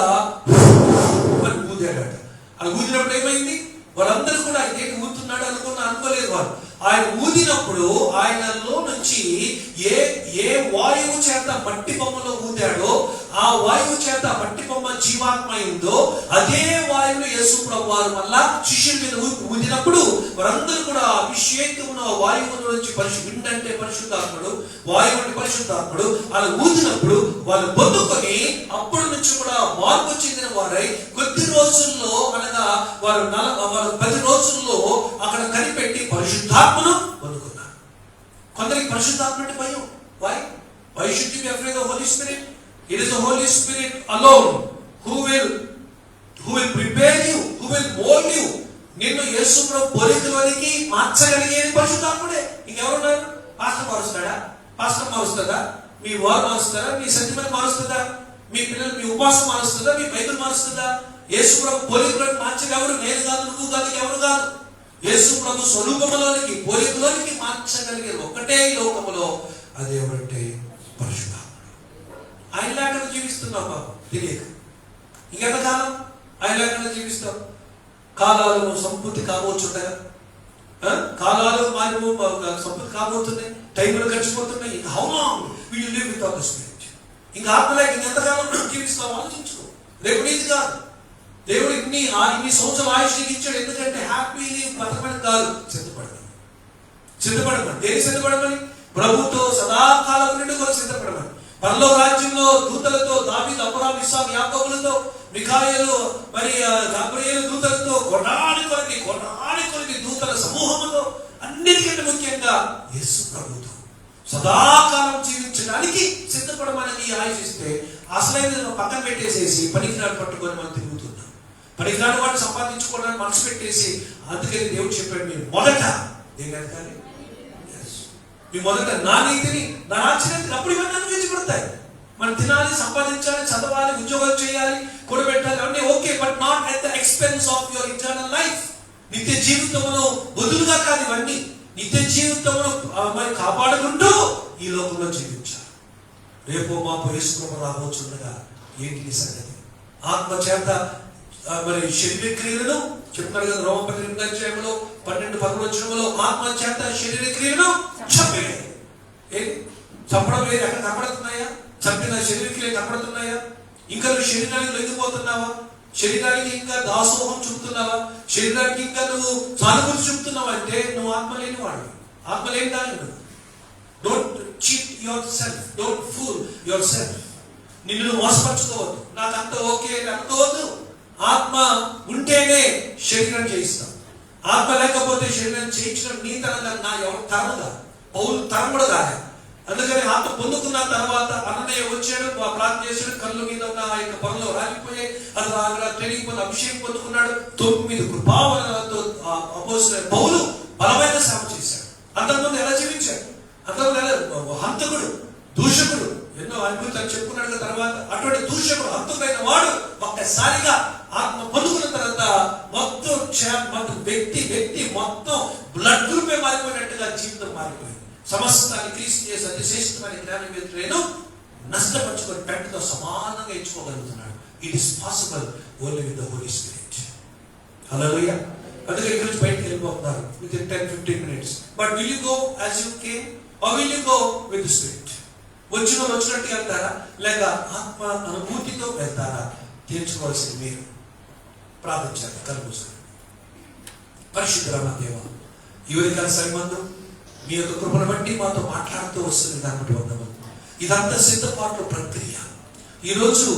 ఊదాడట. అలా ఊదినప్పుడు ఏమైంది? వాళ్ళందరూ కూడా ఆయన ఊతున్నాడు అనుకోలేదు వారు. ఆయన ఊదినప్పుడు ఆయనలో నుంచి ఏ వాయువు చేత మట్టి బొమ్మలో ఊదాడో ఆ వాయువు చేత మట్టి బొమ్మ జీవాత్మ అయిందో అదే వాయువులు యేసు ప్రభు వారు మళ్ళా శిష్యుల మీద ఊదినప్పుడు వారందరూ కూడా అభిషేకమును ఆ వాయువుల నుంచి విండంటే పరిశుద్ధాత్ముడు, వాయువు అంటే పరిశుద్ధాత్ముడు అలా ఊదినప్పుడు వాళ్ళు పొందుకొని అప్పటి నుంచి కూడా మార్పు చెందిన వారై కొద్ది రోజుల్లో అనగా వారు 10 రోజుల్లో అక్కడ కనిపెట్టి పరిశుద్ధాత్మను పొందుకున్నారు. కొందరికి పరిశుద్ధాత్మ అంటే భయం. Why should you be afraid of the Holy Spirit? It is the Holy Spirit alone who will prepare you, who will mold you. నిన్ను యేసు ప్రభు పోలికలోనికి మార్చగలిగేది పరిశుద్ధాత్ముడే. ఇంకెవరున్నారు? పాస్టర్ మారుస్తాడా? పాస్టర్ మారుస్తుందా? మీ వారు మారుస్తారా? మీ సత్యమని మారుస్తుందా? మీ పిల్లలు మీ ఉపాసం మారుస్తుందా? మీ బైబిల్ మారుస్తుందా? యేసు ప్రభు పోలికలోకి మార్చగలరు. నేను కాదు, నువ్వు కాదు, ఎవరు కాదు. యేసు ప్రభు స్వరూపంలోనికి పోలికలోనికి మార్చగలిగే ఒకటే ఈ లోకములో, అది ఎవరంటే పరిశుద్ధాత్ముడు. ఆయన లేకుండా జీవిస్తున్నాం బాబు తెలియక. ఇంకెంతకాలం ఆయన లేకుండా జీవిస్తాం? కాలాలు సంపూర్తి కాబోతున్నాయా? కాలాలు సంపూర్తి కాబోతున్నాయి, టైంలు గడిచిపోతున్నాయి. How long will you live without the spirit? ఇంకా ఆత్మలేక ఇంకెంతకాలం జీవిస్తాం? ఆలోచించుకో. రేపు నీది కాదు. దేవుడు ఇన్ని సంవత్సరాలు ఆయుష్ ఇచ్చాడు. ఎందుకంటే హ్యాపీలీ బ్రతకమని కాదు, సిద్ధపడమని. దేని సిద్ధపడమని? ప్రభుతో సదాకాలం నుండి కూడా సిద్ధపడమని. పరలోక రాజ్యంలో దూతలతో, దావీదు, అబ్రహాము, ఇస్సాకు, యాకోబులతో, మిఖాయేలు, మరి గబ్రియేలు దూతలతో, కొనాడి కొలది దూతల సమూహంలో, అన్నిటికంటే ముఖ్యంగా యేసు ప్రభుతో సదాకాలం జీవించడానికి సిద్ధపడమని ఆయుషిస్తే, అసలైన పక్కన పెట్టేసేసి పనికిరాని పట్టుకొని మనం తిరుగుతున్నాం. పనికిరాని వాటిని సంపాదించుకోవడానికి మనసు పెట్టేసి, అందుకని దేవుడు చెప్పాడు, మీరు మొదట దేని మీ మొదట నా నీతిని, నా రాజ్యాన్ని, అప్పుడు ఇవన్నీ అనుభవించబడతాయి. మనం తినాలి, సంపాదించాలి, చదవాలి, ఉద్యోగాలు చేయాలి, కూడబెట్టాలి, అన్నీ okay, but not at the expense of your internal life. నిత్య జీవితంలో బదులుగా కాదు ఇవన్నీ. నిత్య జీవితంలో మరి కాపాడుకుంటూ ఈ లోకంలో జీవించాలి. రేపు మాపు యేసుప్రభు రాబోతుండగా ఏంటి సంగతి? ఆత్మ చేత మరి శరీర క్రియలను చెప్తారు కదా, రోమపత్రిక 12-11 ఆత్మ చేత శరీర క్రియలను చంపేయాలి. చంపడం లేదు, ఎక్కడ కనపడుతున్నాయా? చంపిన శరీర క్రియలు కనపడుతున్నాయా? ఇంకా నువ్వు శరీరానికి లొంగిపోతున్నావా? శరీరానికి ఇంకా దాసోహం చూపుతున్నావా? శరీరానికి ఇంకా నువ్వు సానుభూతి చూపుతున్నావా? అంటే నువ్వు ఆత్మ లేని వాడు, ఆత్మ లేని దాని. Don't cheat yourself, don't fool yourself. నిన్ను మోసపరచుకోవద్దు. నాకు అంత ఓకే అనుకోవద్దు. ఆత్మ ఉంటేనే శరీరం చేయిస్తాం. ఆత్మ లేకపోతే శరీరం చేయించడం నీ తరంగా, నా ఎవరు తరముగా, పౌలు తరం కూడా కాదు. అందుకని ఆత్మ పొందుకున్న తర్వాత అన్నయ్య వచ్చాడు, ప్రార్థన చేశాడు, కళ్ళు మీద ఉన్న ఆ యొక్క పనులు రాలిపోయాయి. అసలు అక్కడ తెలియకపోతే అభిషేకం పొందుకున్నాడు. 9 కృపావరణలతో పౌలు బలమైన సేవ చేశాడు. అంతకుముందు ఎలా జీవించాడు? అంతకుముందు ఎలా హంతకుడు, దూషకుడు, ఎన్నో అద్భుతాలు చెప్పుకున్నాడు. తర్వాత అటువంటి దూషకుడు, హంతకుడైన వాడు ఒక్కసారిగా ఆత్మ పొందుకున్న తర్వాత మొత్తం వ్యక్తి మొత్తం బ్లడ్ గ్రూపే మారిపోయినట్టుగా జీవితం మారిపోయింది. సమస్తాన్ని క్రీస్తు చేసి అతి శ్రేష్టమైన జ్ఞానం ఎదురైనా నష్టపరుచుకొని పెంటతో సమానంగా ఎంచుకోగలుగుతున్నాడు. It is possible only with the Holi spirit. Hallelujah. అందుకే ఇక్కడ నుంచి బయటకు వెళ్ళిపోతున్నారు within 10-15 minutes. But will you go as you came or will you go with the spirit? వచ్చినట్టు వెళ్తారా, లేక ఆత్మ అనుభూతితో వెళ్తారా? తీర్చుకోవాల్సింది మీరు. ప్రార్థించాలి కళ్ళు మూసుకొని. పరిశుద్ధ దేవా, ఈ ఉదయకాల సమయంలో మీ యొక్క కృపను బట్టి మాతో మాట్లాడుతూ వస్తుంది దాన్ని వందము. ఇదంతా సిద్ధపాటు ప్రక్రియ. ఈరోజు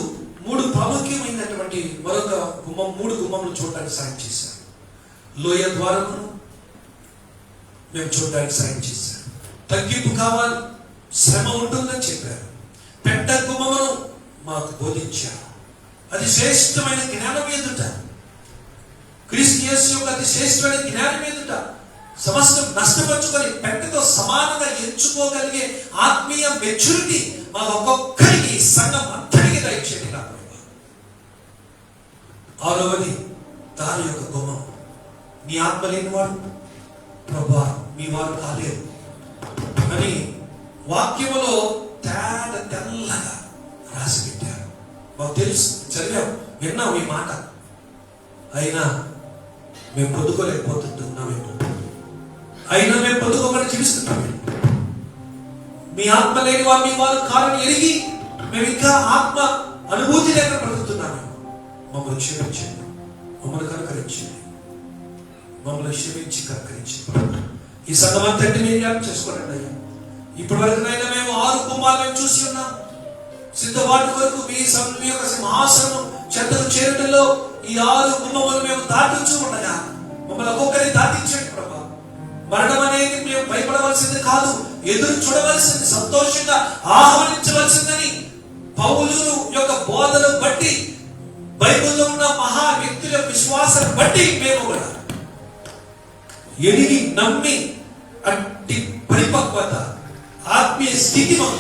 3 ప్రాముఖ్యమైనటువంటి మరొక గుమ్మం, 3 గుమ్మములు చూడడానికి సాయం చేశారు. లోయ ద్వారమును మేము చూడడానికి సాయం చేశారు. తగ్గింపు కావాలి, శ్రమ ఉంటుందని చెప్పారు. పెద్ద గుమ్మమును మాకు బోధించారు. అది శ్రేష్టమైన జ్ఞానం ఎదుట, క్రీస్తు యేసు యొక్క అతి శ్రేష్టమైన జ్ఞానం ఎదుట సమస్తం నష్టపరుచుకొని పెద్దతో సమానంగా ఎంచుకోగలిగే ఆత్మీయ మెచ్యూరిటీ మా ఒక్కొక్కరికి, సంఘం అంతటికి దయచేయండి. నా ప్రభు 6వది దాని యొక్క గుమ్మం. నీ ఆత్మ లేని వాడు ప్రభా మీ వారు కాలేరు అని వాక్యములో తెల్లగా రాసి పెట్టారు. మాకు తెలుసు, చదివాం, విన్నాం ఈ మాట. అయినా మేము పొందుకోలేకపోతున్నామేమో, అయినా మేము పొందుకోమని జీవిస్తున్నాము. మీ ఆత్మ లేని వారు మీ వారు కారణం ఎరిగి మేము ఇంకా ఆత్మ అనుభూతి లేక బ్రతుకుతున్నాము. మమ్మల్ని క్షమించండి, మమ్మల్ని కనుకరించండి, మమ్మల్ని క్షమించి కనుకరించండి. ఈ సంగమంతటి మీరు జ్ఞాపకం చేసుకోండి అయ్యా. ఇప్పటి వరకునైనా మేము 6 గుమ్మాలు మేము చూసి ఉన్నాం. సిద్ధపాటు కొరకు మీ యొక్క సింహాసనం చెంతకు చేరటంలో ఈ 6 గుమ్మములు మేము దాటించు ఉండగా మమ్మల్ని ఒక్కొక్కరిని దాటించండి ప్రభా. మరణం అనేది మేము భయపడవలసింది కాదు, ఎదురు చూడవలసింది, సంతోషంగా ఆహ్వానించవలసిందని పౌలు యొక్క బోధను బట్టి, బైబిల్లో ఉన్న మహా వ్యక్తుల విశ్వాసాన్ని బట్టి మేము కూడా ఎరిగి నమ్మి అట్టి పరిపక్వత, ఆత్మీయ స్థితి మాకు